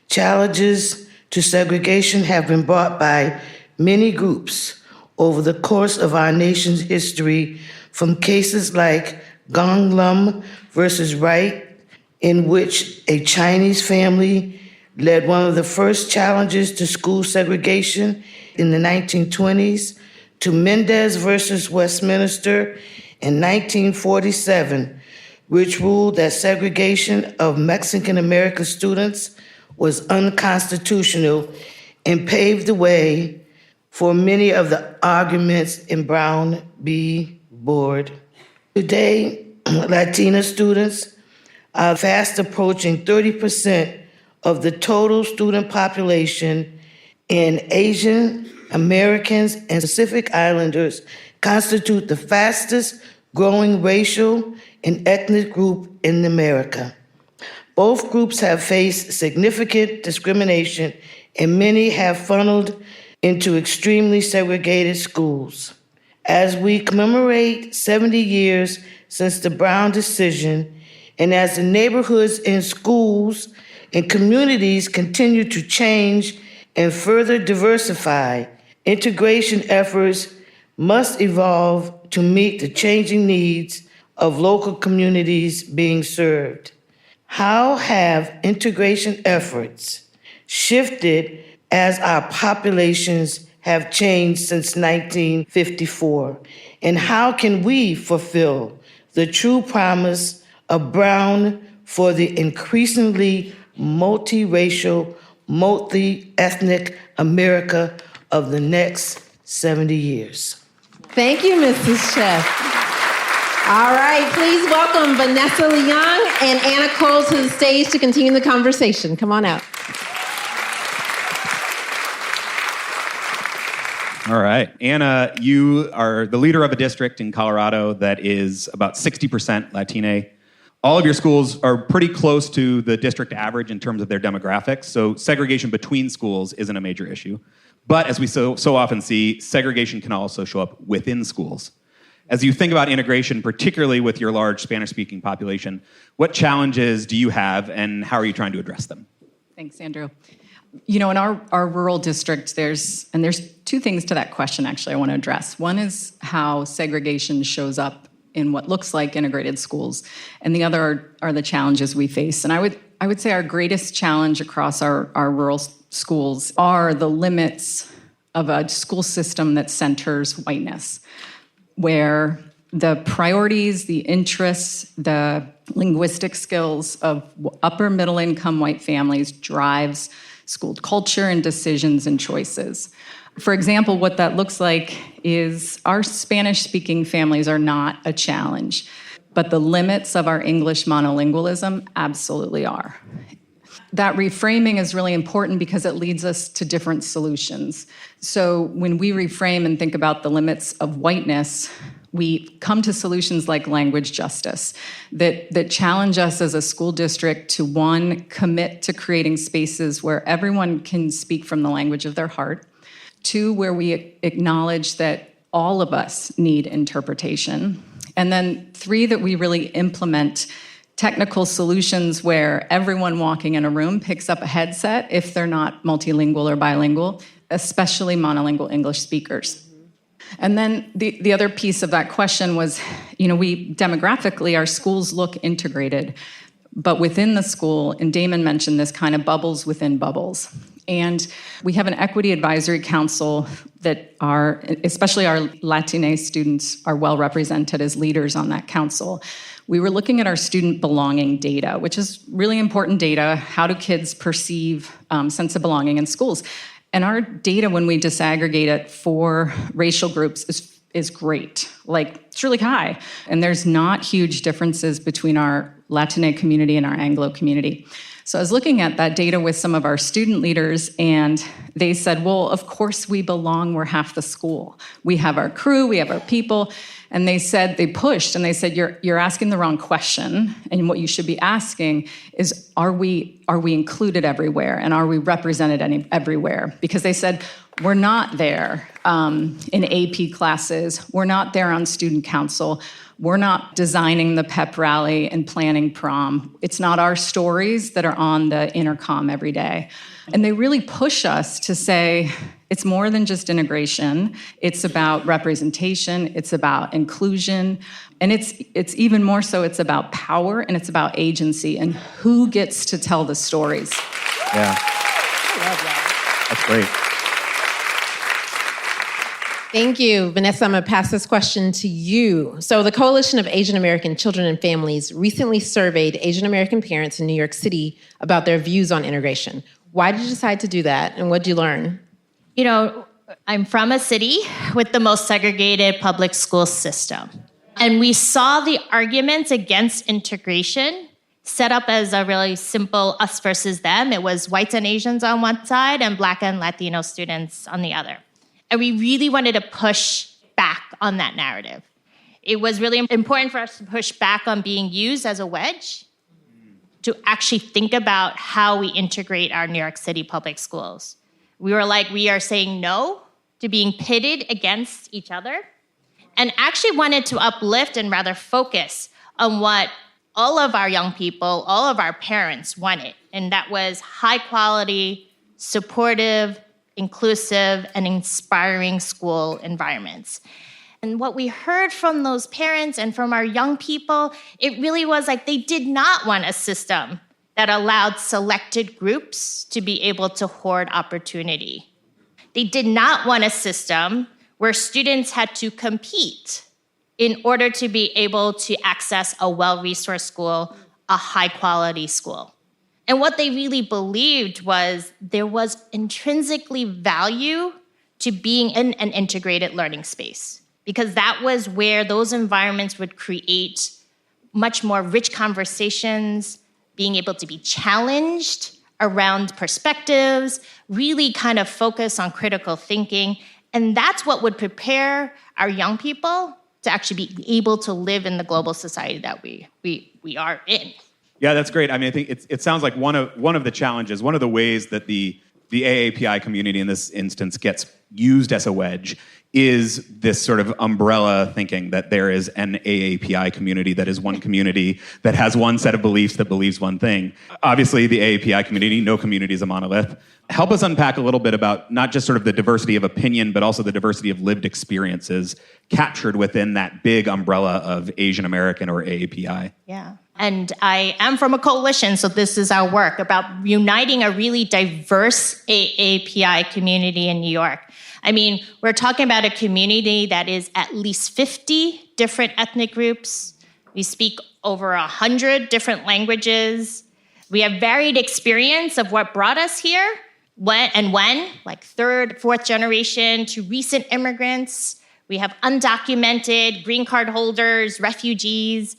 [SPEAKER 9] Challenges to segregation have been brought by many groups over the course of our nation's history, from cases like Gong Lum versus Wright, in which a Chinese family led one of the first challenges to school segregation in the 1920s, to Mendez versus Westminster in 1947, which ruled that segregation of Mexican American students was unconstitutional and paved the way for many of the arguments in Brown v. Board. Today, Latina students are fast approaching 30% of the total student population, and Asian Americans and Pacific Islanders constitute the fastest growing racial and ethnic group in America. Both groups have faced significant discrimination, and many have funneled into extremely segregated schools. As we commemorate 70 years since the Brown decision, and as the neighborhoods and schools and communities continue to change and further diversify, integration efforts must evolve to meet the changing needs of local communities being served. How have integration efforts shifted as our populations have changed since 1954? And how can we fulfill the true promise of Brown for the increasingly multiracial, multi-ethnic America of the next 70 years?
[SPEAKER 2] Thank you, Mrs. Chef. All right, please welcome Vanessa Leung and Anna Cole to the stage to continue the conversation. Come on out.
[SPEAKER 1] All right. Anna, you are the leader of a district in Colorado that is about 60% Latine. All of your schools are pretty close to the district average in terms of their demographics, so segregation between schools isn't a major issue. But as we so often see, segregation can also show up within schools. As you think about integration, particularly with your large Spanish-speaking population, what challenges do you have, and how are you trying to address them?
[SPEAKER 10] Thanks, Andrew. You know, in our rural district, there's two things to that question, actually, I want to address. One is how segregation shows up in what looks like integrated schools, and the other are the challenges we face. And I would say our greatest challenge across our rural schools are the limits of a school system that centers whiteness, where the priorities, the interests, the linguistic skills of upper middle income white families drives school culture and decisions and choices. For example, what that looks like is our Spanish-speaking families are not a challenge, but the limits of our English monolingualism absolutely are. That reframing is really important because it leads us to different solutions. So when we reframe and think about the limits of whiteness, we come to solutions like language justice that challenge us as a school district to, one, commit to creating spaces where everyone can speak from the language of their heart. Two, where we acknowledge that all of us need interpretation. And then three, that we really implement technical solutions where everyone walking in a room picks up a headset if they're not multilingual or bilingual, especially monolingual English speakers. And then the other piece of that question was, you know, demographically, our schools look integrated, but within the school, and Damon mentioned this, kind of bubbles within bubbles. And we have an equity advisory council that especially our Latina students are well represented as leaders on that council. We were looking at our student belonging data, which is really important data. How do kids perceive sense of belonging in schools? And our data, when we disaggregate it for racial groups, is great. Like, it's really high. And there's not huge differences between our Latina community and our Anglo community. So I was looking at that data with some of our student leaders, and they said, well, of course we belong. We're half the school. We have our crew, we have our people. And they pushed, and they said, you're asking the wrong question. And what you should be asking is, are we included everywhere? And are we represented everywhere? Because they said, we're not there in AP classes. We're not there on student council. We're not designing the pep rally and planning prom. It's not our stories that are on the intercom every day. And they really push us to say, it's more than just integration. It's about representation. It's about inclusion. And it's even more so, it's about power and it's about agency and who gets to tell the stories.
[SPEAKER 1] Yeah. I love that. That's great.
[SPEAKER 2] Thank you. Vanessa, I'm going to pass this question to you. So the Coalition of Asian American Children and Families recently surveyed Asian American parents in New York City about their views on integration. Why did you decide to do that, and what did you learn?
[SPEAKER 11] You know, I'm from a city with the most segregated public school system. And we saw the arguments against integration set up as a really simple us versus them. It was whites and Asians on one side and Black and Latino students on the other. And we really wanted to push back on that narrative. It was really important for us to push back on being used as a wedge to actually think about how we integrate our New York City public schools. We were like, we are saying no to being pitted against each other, and actually wanted to uplift and rather focus on what all of our young people, all of our parents wanted. And that was high quality, supportive, inclusive, and inspiring school environments. And what we heard from those parents and from our young people, it really was like they did not want a system that allowed selected groups to be able to hoard opportunity. They did not want a system where students had to compete in order to be able to access a well-resourced school, a high-quality school. And what they really believed was there was intrinsically value to being in an integrated learning space, because that was where those environments would create much more rich conversations, being able to be challenged around perspectives, really kind of focus on critical thinking. And that's what would prepare our young people to actually be able to live in the global society that we are in.
[SPEAKER 1] Yeah, that's great. I mean, I think it sounds like one of the challenges, one of the ways that the AAPI community in this instance gets used as a wedge is this sort of umbrella thinking that there is an AAPI community that is one community that has one set of beliefs that believes one thing. Obviously, the AAPI community, no community is a monolith. Help us unpack a little bit about not just sort of the diversity of opinion, but also the diversity of lived experiences captured within that big umbrella of Asian American or AAPI.
[SPEAKER 11] Yeah. And I am from a coalition, so this is our work about uniting a really diverse AAPI community in New York. I mean, we're talking about a community that is at least 50 different ethnic groups. We speak over 100 different languages. We have varied experience of what brought us here, when, like third, fourth generation to recent immigrants. We have undocumented green card holders, refugees.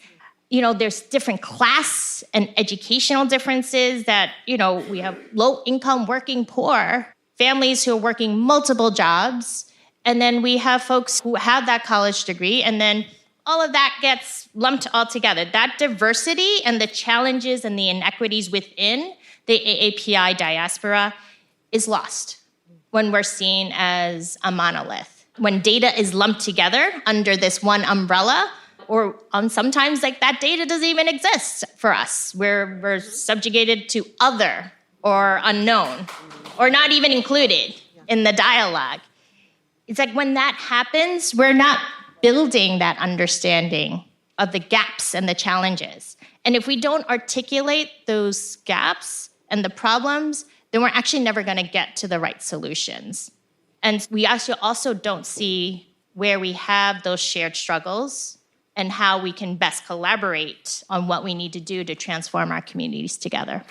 [SPEAKER 11] You know, there's different class and educational differences that, you know, we have low income, working poor, families who are working multiple jobs. And then we have folks who have that college degree, and then all of that gets lumped all together. That diversity and the challenges and the inequities within the AAPI diaspora is lost when we're seen as a monolith. When data is lumped together under this one umbrella, or sometimes like that data doesn't even exist for us. We're subjugated to other or unknown or not even included in the dialogue. It's like when that happens, we're not building that understanding of the gaps and the challenges. And if we don't articulate those gaps and the problems, then we're actually never going to get to the right solutions. And we actually also don't see where we have those shared struggles and how we can best collaborate on what we need to do to transform our communities together.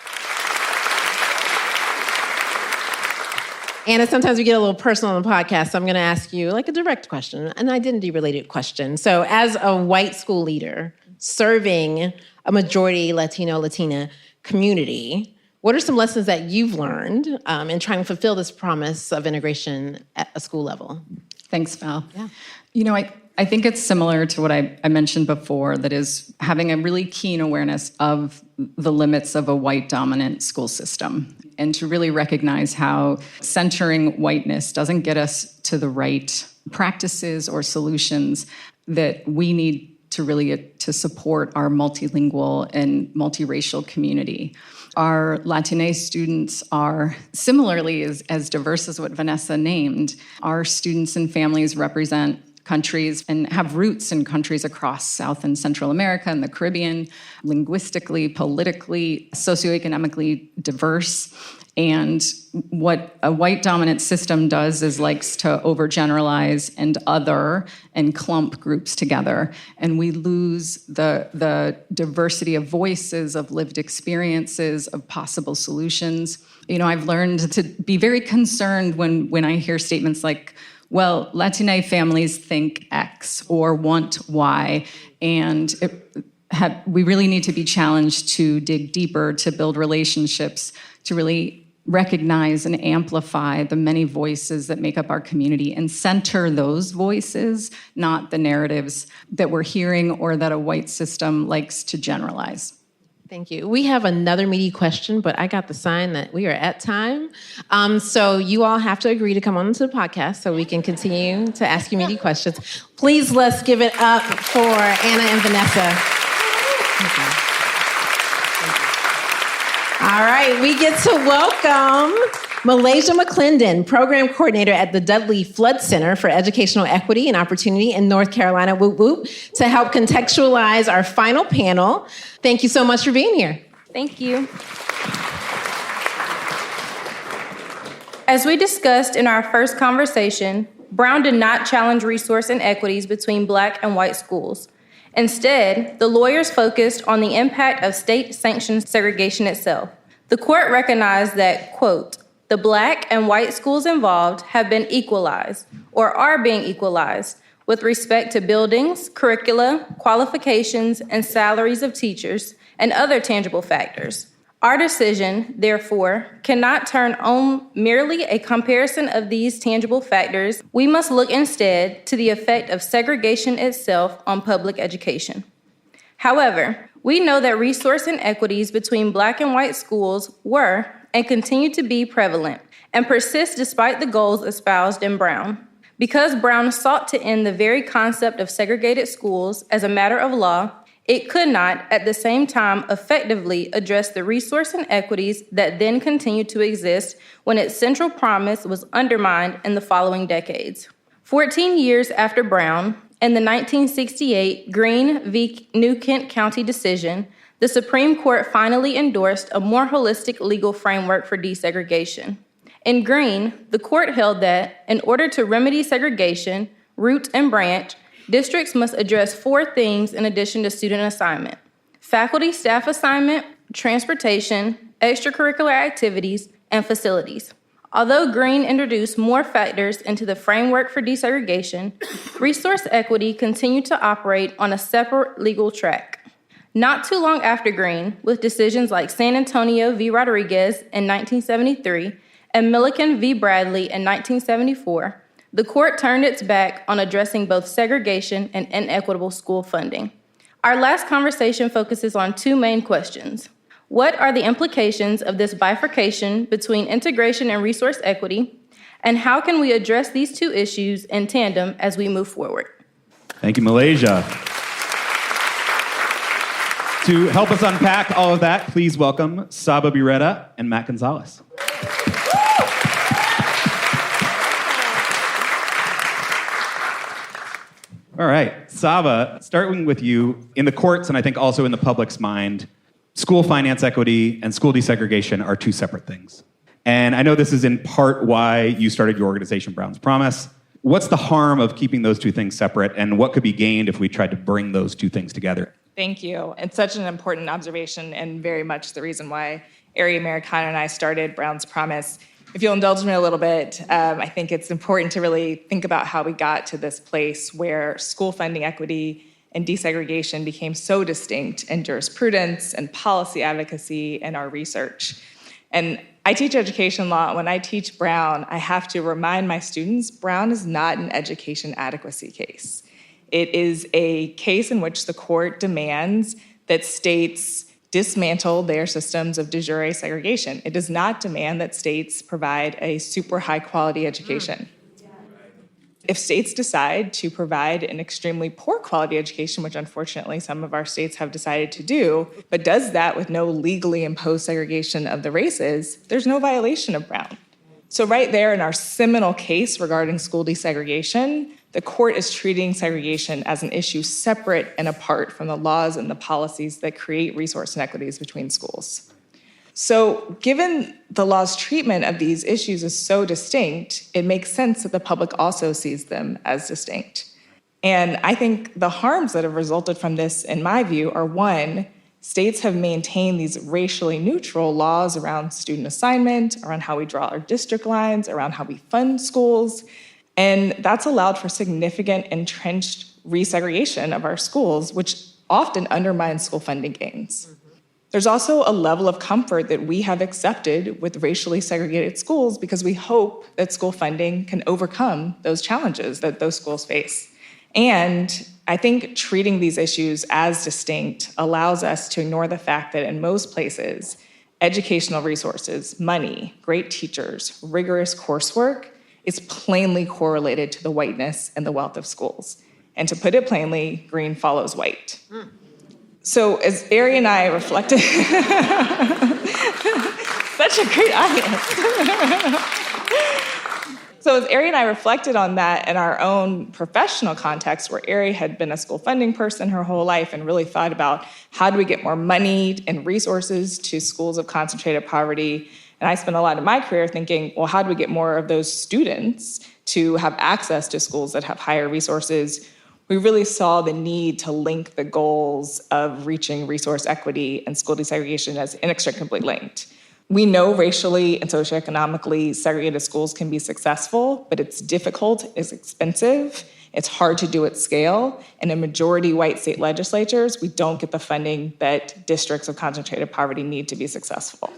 [SPEAKER 2] Anna, sometimes we get a little personal on the podcast, so I'm going to ask you like a direct question, an identity-related question. So as a white school leader serving a majority Latino, Latina community, what are some lessons that you've learned in trying to fulfill this promise of integration at a school level?
[SPEAKER 10] Thanks, Val.
[SPEAKER 2] Yeah.
[SPEAKER 10] You know, I think it's similar to what I mentioned before, that is having a really keen awareness of the limits of a white-dominant school system, and to really recognize how centering whiteness doesn't get us to the right practices or solutions that we need to really to support our multilingual and multiracial community. Our Latinx students are similarly as diverse as what Vanessa named. Our students and families represent countries and have roots in countries across South and Central America and the Caribbean, linguistically, politically, socioeconomically diverse. And what a white dominant system does is likes to overgeneralize and other and clump groups together. And we lose the diversity of voices, of lived experiences, of possible solutions. You know, I've learned to be very concerned when I hear statements like, well, Latina families think X or want Y, and we really need to be challenged to dig deeper, to build relationships, to really recognize and amplify the many voices that make up our community and center those voices, not the narratives that we're hearing or that a white system likes to generalize.
[SPEAKER 2] Thank you. We have another meaty question, but I got the sign that we are at time. So you all have to agree to come on to the podcast so we can continue to ask you meaty questions. Please, let's give it up for Anna and Vanessa. Thank you. All right, we get to welcome Malaysia McClendon, Program Coordinator at the Dudley Flood Center for Educational Equity and Opportunity in North Carolina, whoop whoop, to help contextualize our final panel. Thank you so much for being here.
[SPEAKER 12] Thank you. As we discussed in our first conversation, Brown did not challenge resource inequities between Black and white schools. Instead, the lawyers focused on the impact of state-sanctioned segregation itself. The court recognized that, quote, the Black and white schools involved have been equalized or are being equalized with respect to buildings, curricula, qualifications, and salaries of teachers and other tangible factors. Our decision, therefore, cannot turn on merely a comparison of these tangible factors. We must look instead to the effect of segregation itself on public education. However, we know that resource inequities between Black and white schools were and continue to be prevalent and persist despite the goals espoused in Brown. Because Brown sought to end the very concept of segregated schools as a matter of law, it could not, at the same time, effectively address the resource inequities that then continued to exist when its central promise was undermined in the following decades. 14 years after Brown, in the 1968 Green v. New Kent County decision, the Supreme Court finally endorsed a more holistic legal framework for desegregation. In Green, the court held that, in order to remedy segregation, root and branch, districts must address 4 things in addition to student assignment: faculty staff assignment, transportation, extracurricular activities, and facilities. Although Green introduced more factors into the framework for desegregation, resource equity continued to operate on a separate legal track. Not too long after Green, with decisions like San Antonio v. Rodriguez in 1973 and Milliken v. Bradley in 1974, the court turned its back on addressing both segregation and inequitable school funding. Our last conversation focuses on 2 main questions. What are the implications of this bifurcation between integration and resource equity? And how can we address these 2 issues in tandem as we move forward?
[SPEAKER 13] Thank you, Malaysia. To help us unpack all of that, please welcome Saba Biretta and Matt Gonzales. All right, Saba, starting with you, in the courts and I think also in the public's mind, school finance equity and school desegregation are 2 separate things. And I know this is in part why you started your organization, Brown's Promise. What's the harm of keeping those two things separate, and what could be gained if we tried to bring those two things together?
[SPEAKER 14] Thank you. It's such an important observation and very much the reason why Ari Americano and I started Brown's Promise. If you'll indulge me a little bit, I think it's important to really think about how we got to this place where school funding equity and desegregation became so distinct in jurisprudence and policy advocacy and our research. And I teach education law. When I teach Brown, I have to remind my students, Brown is not an education adequacy case. It is a case in which the court demands that states dismantle their systems of de jure segregation. It does not demand that states provide a super high quality education. If states decide to provide an extremely poor quality education, which unfortunately some of our states have decided to do, but does that with no legally imposed segregation of the races, there's no violation of Brown. So right there in our seminal case regarding school desegregation, the court is treating segregation as an issue separate and apart from the laws and the policies that create resource inequities between schools. So given the law's treatment of these issues is so distinct, it makes sense that the public also sees them as distinct. And I think the harms that have resulted from this, in my view, are one, states have maintained these racially neutral laws around student assignment, around how we draw our district lines, around how we fund schools. And that's allowed for significant entrenched resegregation of our schools, which often undermines school funding gains. There's also a level of comfort that we have accepted with racially segregated schools because we hope that school funding can overcome those challenges that those schools face. And I think treating these issues as distinct allows us to ignore the fact that in most places, educational resources, money, great teachers, rigorous coursework is plainly correlated to the whiteness and the wealth of schools. And to put it plainly, green follows white. So as Ari and I reflected, such a great audience. So as Ari and I reflected on that in our own professional context, where Ari had been a school funding person her whole life and really thought about how do we get more money and resources to schools of concentrated poverty. And I spent a lot of my career thinking, well, how do we get more of those students to have access to schools that have higher resources? We really saw the need to link the goals of reaching resource equity and school desegregation as inextricably linked. We know racially and socioeconomically segregated schools can be successful, but it's difficult, it's expensive, it's hard to do at scale, and in majority white state legislatures, we don't get the funding that districts of concentrated poverty need to be successful.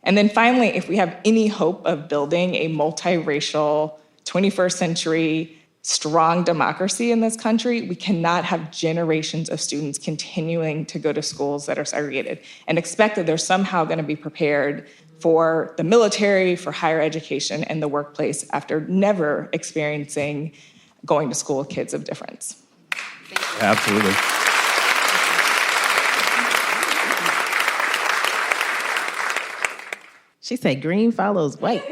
[SPEAKER 14] And then finally, if we have any hope of building a multiracial 21st century strong democracy in this country, we cannot have generations of students continuing to go to schools that are segregated and expect that they're somehow going to be prepared for the military, for higher education, and the workplace after never experiencing going to school with kids of difference.
[SPEAKER 13] Absolutely.
[SPEAKER 2] She said green follows white.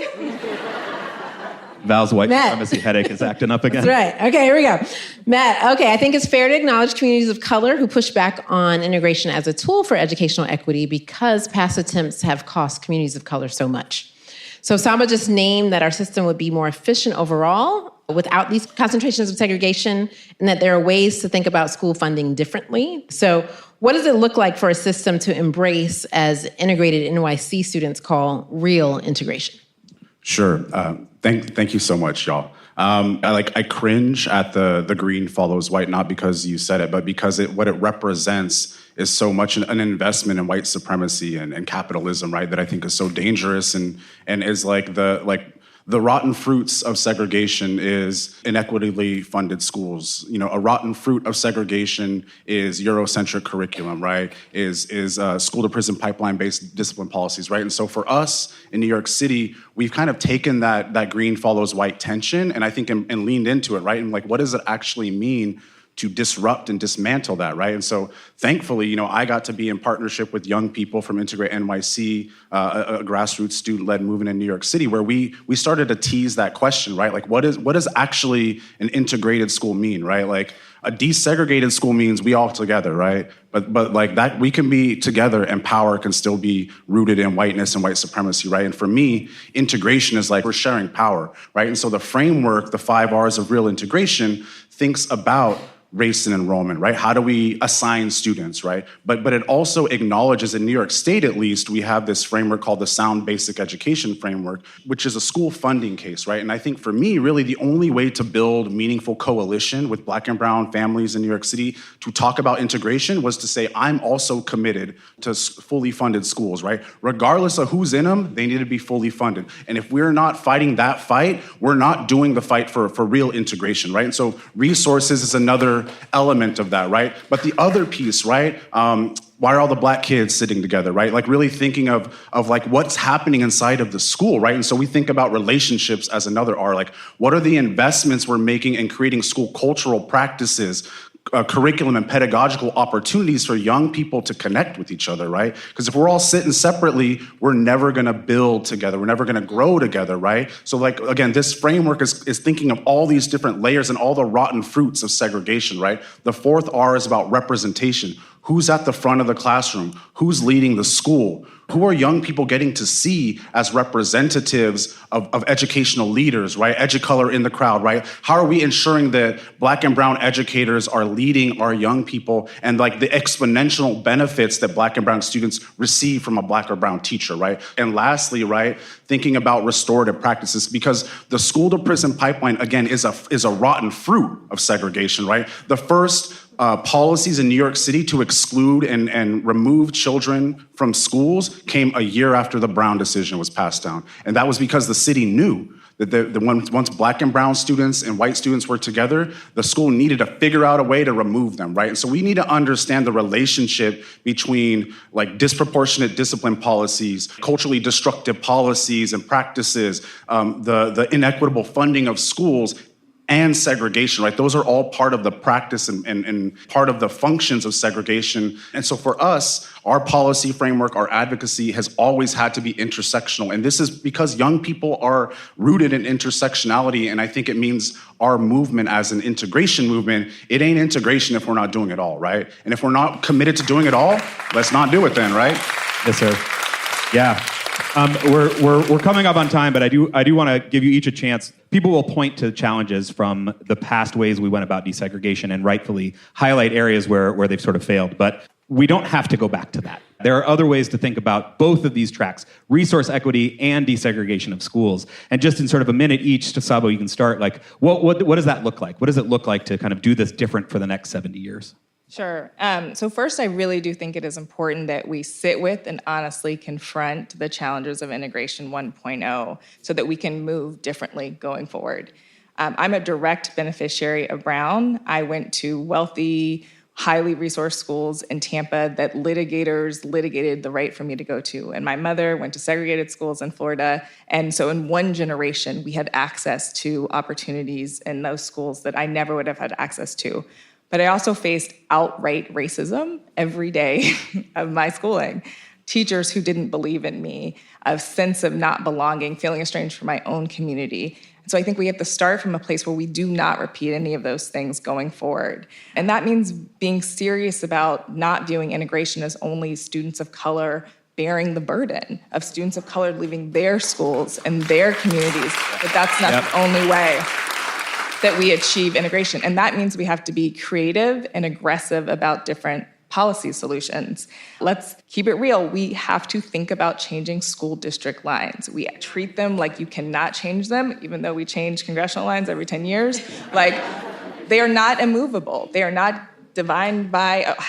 [SPEAKER 13] Val's white
[SPEAKER 2] Matt.
[SPEAKER 13] supremacy headache is acting up again.
[SPEAKER 2] That's right. Okay, here we go. Matt, okay, I think it's fair to acknowledge communities of color who push back on integration as a tool for educational equity because past attempts have cost communities of color so much. So Saba just named that our system would be more efficient overall without these concentrations of segregation, and that there are ways to think about school funding differently. So what does it look like for a system to embrace, as integrated NYC students call, real integration?
[SPEAKER 15] Sure. Thank you so much, y'all. I cringe at the green follows white, not because you said it, but because what it represents is so much an investment in white supremacy and capitalism, right? That I think is so dangerous and is the rotten fruits of segregation is inequitably funded schools. You know, a rotten fruit of segregation is Eurocentric curriculum, right? Is school to prison pipeline-based discipline policies, right? And so for us in New York City, we've kind of taken that green follows white tension and I think and leaned into it, right? And what does it actually mean to disrupt and dismantle that, right? And so thankfully, I got to be in partnership with young people from Integrate NYC, a grassroots student-led movement in New York City, where we started to tease that question, right? What does actually an integrated school mean, right? A desegregated school means we all together, right? But like that, we can be together and power can still be rooted in whiteness and white supremacy, right? And for me, integration is like we're sharing power, right? And so the framework, the 5 R's of real integration, thinks about race and enrollment, right? How do we assign students, right? But it also acknowledges, in New York State at least, we have this framework called the Sound Basic Education Framework, which is a school funding case, right? And I think for me, really the only way to build meaningful coalition with Black and brown families in New York City to talk about integration was to say, I'm also committed to fully funded schools, right? Regardless of who's in them, they need to be fully funded. And if we're not fighting that fight, we're not doing the fight for real integration, right? And so resources is another element of that, right? But the other piece, right? Why are all the Black kids sitting together, right? Like really thinking of like what's happening inside of the school, right? And so we think about relationships as another R, like what are the investments we're making in creating school cultural practices, curriculum and pedagogical opportunities for young people to connect with each other, right? Because if we're all sitting separately, we're never gonna build together. We're never gonna grow together, right? So like, again, this framework is thinking of all these different layers and all the rotten fruits of segregation, right? The 4th R is about representation. Who's at the front of the classroom? Who's leading the school? Who are young people getting to see as representatives of educational leaders, right? Educolor in the crowd, right? How are we ensuring that Black and brown educators are leading our young people and like the exponential benefits that Black and brown students receive from a Black or brown teacher, right? And lastly, right, thinking about restorative practices, because the school to prison pipeline, again, is a rotten fruit of segregation, right? The first policies in New York City to exclude and remove children from schools came a year after the Brown decision was passed down. And that was because the city knew that once Black and brown students and white students were together, the school needed to figure out a way to remove them, right? And so we need to understand the relationship between like disproportionate discipline policies, culturally destructive policies and practices, the inequitable funding of schools, and segregation, right? Those are all part of the practice and part of the functions of segregation. And so for us, our policy framework, our advocacy has always had to be intersectional. And this is because young people are rooted in intersectionality. And I think it means our movement as an integration movement, it ain't integration if we're not doing it all, right? And if we're not committed to doing it all, let's not do it then, right?
[SPEAKER 13] Yes, sir. Yeah. We're coming up on time, but I do want to give you each a chance. People will point to challenges from the past ways we went about desegregation and rightfully highlight areas where they've sort of failed. But we don't have to go back to that. There are other ways to think about both of these tracks, resource equity and desegregation of schools. And just in sort of a minute each, to Sabo, you can start, like, what does that look like? What does it look like to kind of do this different for the next 70 years?
[SPEAKER 14] Sure. So first, I really do think it is important that we sit with and honestly confront the challenges of Integration 1.0 so that we can move differently going forward. I'm a direct beneficiary of Brown. I went to wealthy, highly resourced schools in Tampa that litigators litigated the right for me to go to. And my mother went to segregated schools in Florida. And so in one generation, we had access to opportunities in those schools that I never would have had access to. But I also faced outright racism every day of my schooling. Teachers who didn't believe in me, a sense of not belonging, feeling estranged from my own community. So I think we have to start from a place where we do not repeat any of those things going forward. And that means being serious about not viewing integration as only students of color bearing the burden of students of color leaving their schools and their communities, but that's not the only way that we achieve integration. And that means we have to be creative and aggressive about different policy solutions. Let's keep it real. We have to think about changing school district lines. We treat them like you cannot change them, even though we change congressional lines every 10 years. Like, they are not immovable. They are not defined by a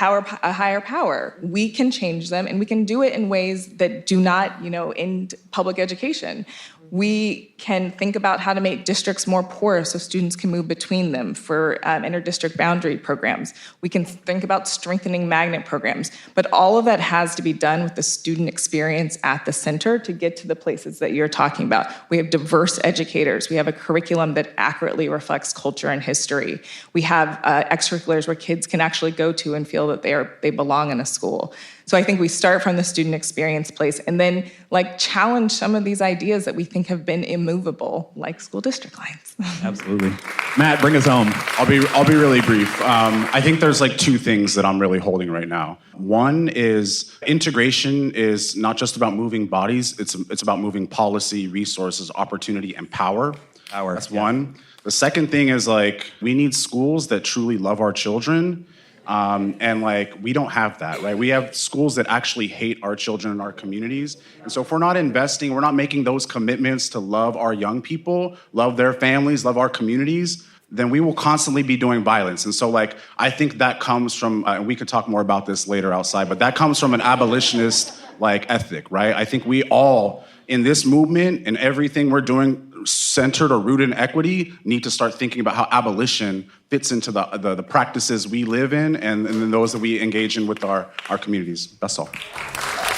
[SPEAKER 14] higher power. We can change them, and we can do it in ways that do not, end public education. We can think about how to make districts more porous so students can move between them for inter-district boundary programs. We can think about strengthening magnet programs. But all of that has to be done with the student experience at the center to get to the places that you're talking about. We have diverse educators. We have a curriculum that accurately reflects culture and history. We have extracurriculars where kids can actually go to and feel that they belong in a school. So I think we start from the student experience place and then challenge some of these ideas that we think have been immovable like school district lines.
[SPEAKER 13] Absolutely. Matt, bring us home.
[SPEAKER 15] I'll be really brief. I think there's like two things that I'm really holding right now. One is integration is not just about moving bodies. It's about moving policy, resources, opportunity, and power. That's one. The second thing is like we need schools that truly love our children. And like, we don't have that, right? We have schools that actually hate our children in our communities. And so if we're not investing, we're not making those commitments to love our young people, love their families, love our communities, then we will constantly be doing violence. And so like, I think that comes from, and we could talk more about this later outside, but that comes from an abolitionist like ethic, right? I think we all in this movement and everything we're doing centered or rooted in equity need to start thinking about how abolition fits into the practices we live in and then those that we engage in with our communities. That's all.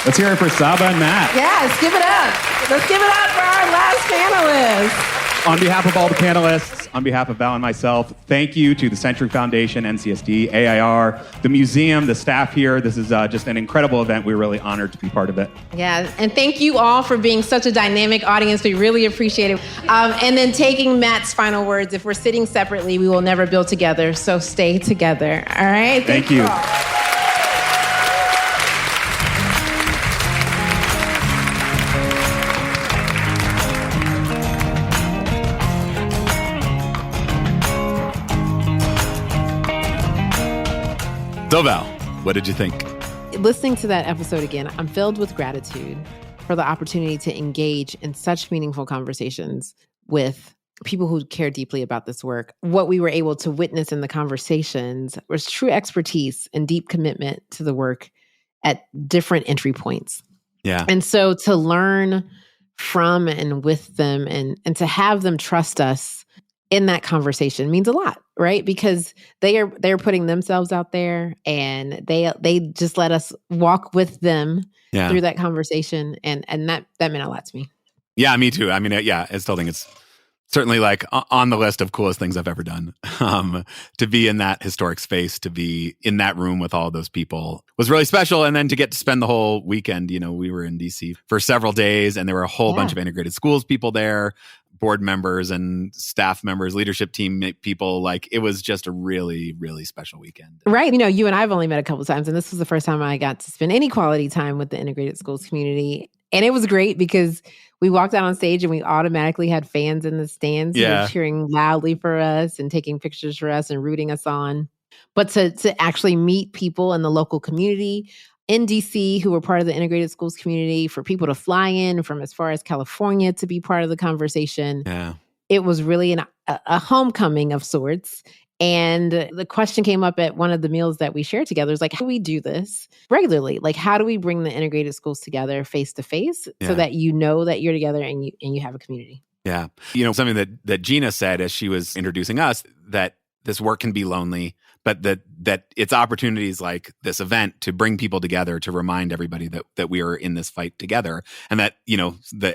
[SPEAKER 13] Let's hear it for Saba and Matt.
[SPEAKER 2] Yes, give it up. Let's give it up for our last panelist.
[SPEAKER 13] On behalf of all the panelists, on behalf of Val and myself, thank you to the Century Foundation, NCSD, AIR, the museum, the staff here. This is just an incredible event. We're really honored to be part of it.
[SPEAKER 2] Yeah, and thank you all for being such a dynamic audience. We really appreciate it. And then taking Matt's final words, if we're sitting separately, we will never build together. So stay together. All right?
[SPEAKER 13] Thank you.
[SPEAKER 2] All.
[SPEAKER 1] So Val, what did you think?
[SPEAKER 2] Listening to that episode again, I'm filled with gratitude for the opportunity to engage in such meaningful conversations with people who care deeply about this work. What we were able to witness in the conversations was true expertise and deep commitment to the work at different entry points.
[SPEAKER 1] Yeah.
[SPEAKER 2] And so to learn from and with them and to have them trust us in that conversation means a lot, right? Because they're putting themselves out there and they just let us walk with them through that conversation. And that meant a lot to me.
[SPEAKER 1] Yeah, me too. I mean, I still think it's certainly like on the list of coolest things I've ever done. To be in that historic space, to be in that room with all those people was really special. And then to get to spend the whole weekend, we were in DC for several days and there were a whole bunch of integrated schools people there, board members and staff members, leadership team people. Like it was just a really, really special weekend.
[SPEAKER 2] Right. You and I have only met a couple of times and this was the first time I got to spend any quality time with the integrated schools community. And it was great because we walked out on stage and we automatically had fans in the stands who were cheering loudly for us and taking pictures for us and rooting us on. But to actually meet people in the local community in DC who were part of the integrated schools community, for people to fly in from as far as California to be part of the conversation.
[SPEAKER 1] Yeah.
[SPEAKER 2] It was really a homecoming of sorts. And the question came up at one of the meals that we shared together is like, how do we do this regularly? Like, how do we bring the integrated schools together face to face so that you know that you're together and you have a community?
[SPEAKER 1] Yeah. Something that Gina said as she was introducing us, that this work can be lonely, but that it's opportunities like this event to bring people together, to remind everybody that we are in this fight together. And that,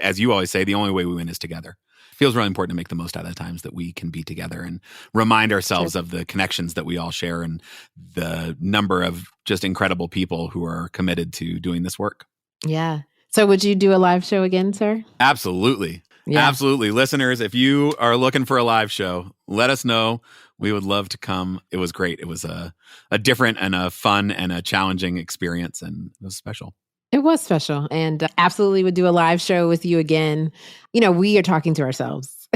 [SPEAKER 1] as you always say, the only way we win is together. It feels really important to make the most out of the times that we can be together and remind ourselves of the connections that we all share and the number of just incredible people who are committed to doing this work.
[SPEAKER 2] Yeah. So would you do a live show again, sir?
[SPEAKER 1] Absolutely. Yeah. Absolutely. Listeners, if you are looking for a live show, let us know. We would love to come. It was great. It was a different and a fun and a challenging experience, and it was special.
[SPEAKER 2] It was special, and absolutely would do a live show with you again. We are talking to ourselves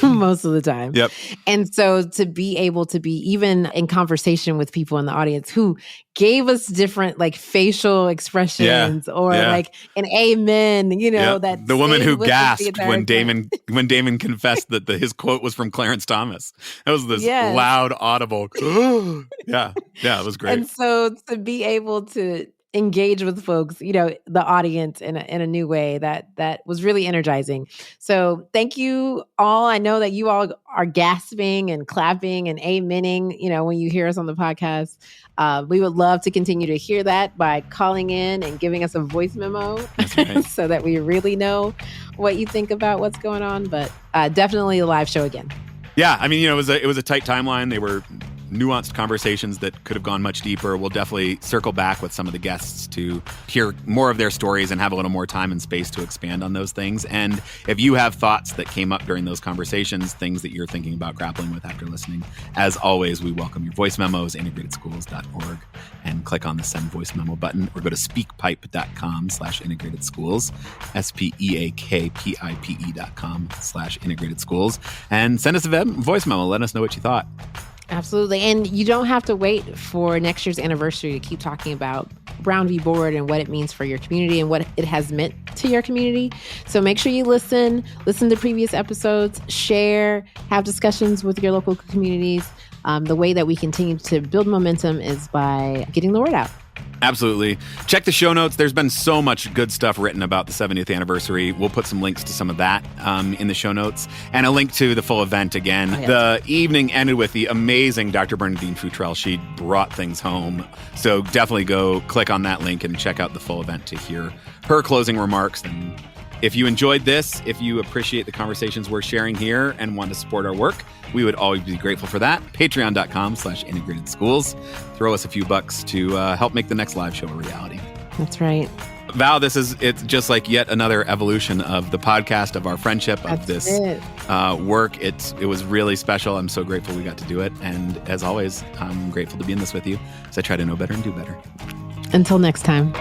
[SPEAKER 2] most of the time.
[SPEAKER 1] Yep.
[SPEAKER 2] And so to be able to be even in conversation with people in the audience who gave us different like facial expressions or like an amen, that
[SPEAKER 1] the woman who gasped when Damon confessed that his quote was from Clarence Thomas. That was this loud, audible. Yeah, it was great.
[SPEAKER 2] And so to be able to engage with folks, the audience in a new way that was really energizing. So thank you all. I know that you all are gasping and clapping and amening, when you hear us on the podcast. We would love to continue to hear that by calling in and giving us a voice memo so that we really know what you think about what's going on. But definitely a live show again.
[SPEAKER 1] Yeah. I mean, it was a tight timeline. They were nuanced conversations that could have gone much deeper. We'll definitely circle back with some of the guests to hear more of their stories and have a little more time and space to expand on those things. And if you have thoughts that came up during those conversations, things that you're thinking about grappling with after listening, as always, we welcome your voice memos, integratedschools.org, and click on the send voice memo button, or go to speakpipe.com/integratedschools, speakpipe.com/integratedschools, and send us a voice memo. Let us know what you thought.
[SPEAKER 2] Absolutely. And you don't have to wait for next year's anniversary to keep talking about Brown v. Board and what it means for your community and what it has meant to your community. So make sure you listen to previous episodes, share, have discussions with your local communities. The way that we continue to build momentum is by getting the word out.
[SPEAKER 1] Absolutely. Check the show notes. There's been so much good stuff written about the 70th anniversary. We'll put some links to some of that in the show notes, and a link to the full event again. Oh, yeah. The evening ended with the amazing Dr. Bernadine Futrell. She brought things home. So definitely go click on that link and check out the full event to hear her closing remarks. And if you enjoyed this, if you appreciate the conversations we're sharing here and want to support our work, we would always be grateful for that. Patreon.com/integratedschools. Throw us a few bucks to help make the next live show a reality.
[SPEAKER 2] That's right.
[SPEAKER 1] Val, it's just like yet another evolution of the podcast, of our friendship, of this work. It was really special. I'm so grateful we got to do it. And as always, I'm grateful to be in this with you as I try to know better and do better.
[SPEAKER 2] Until next time.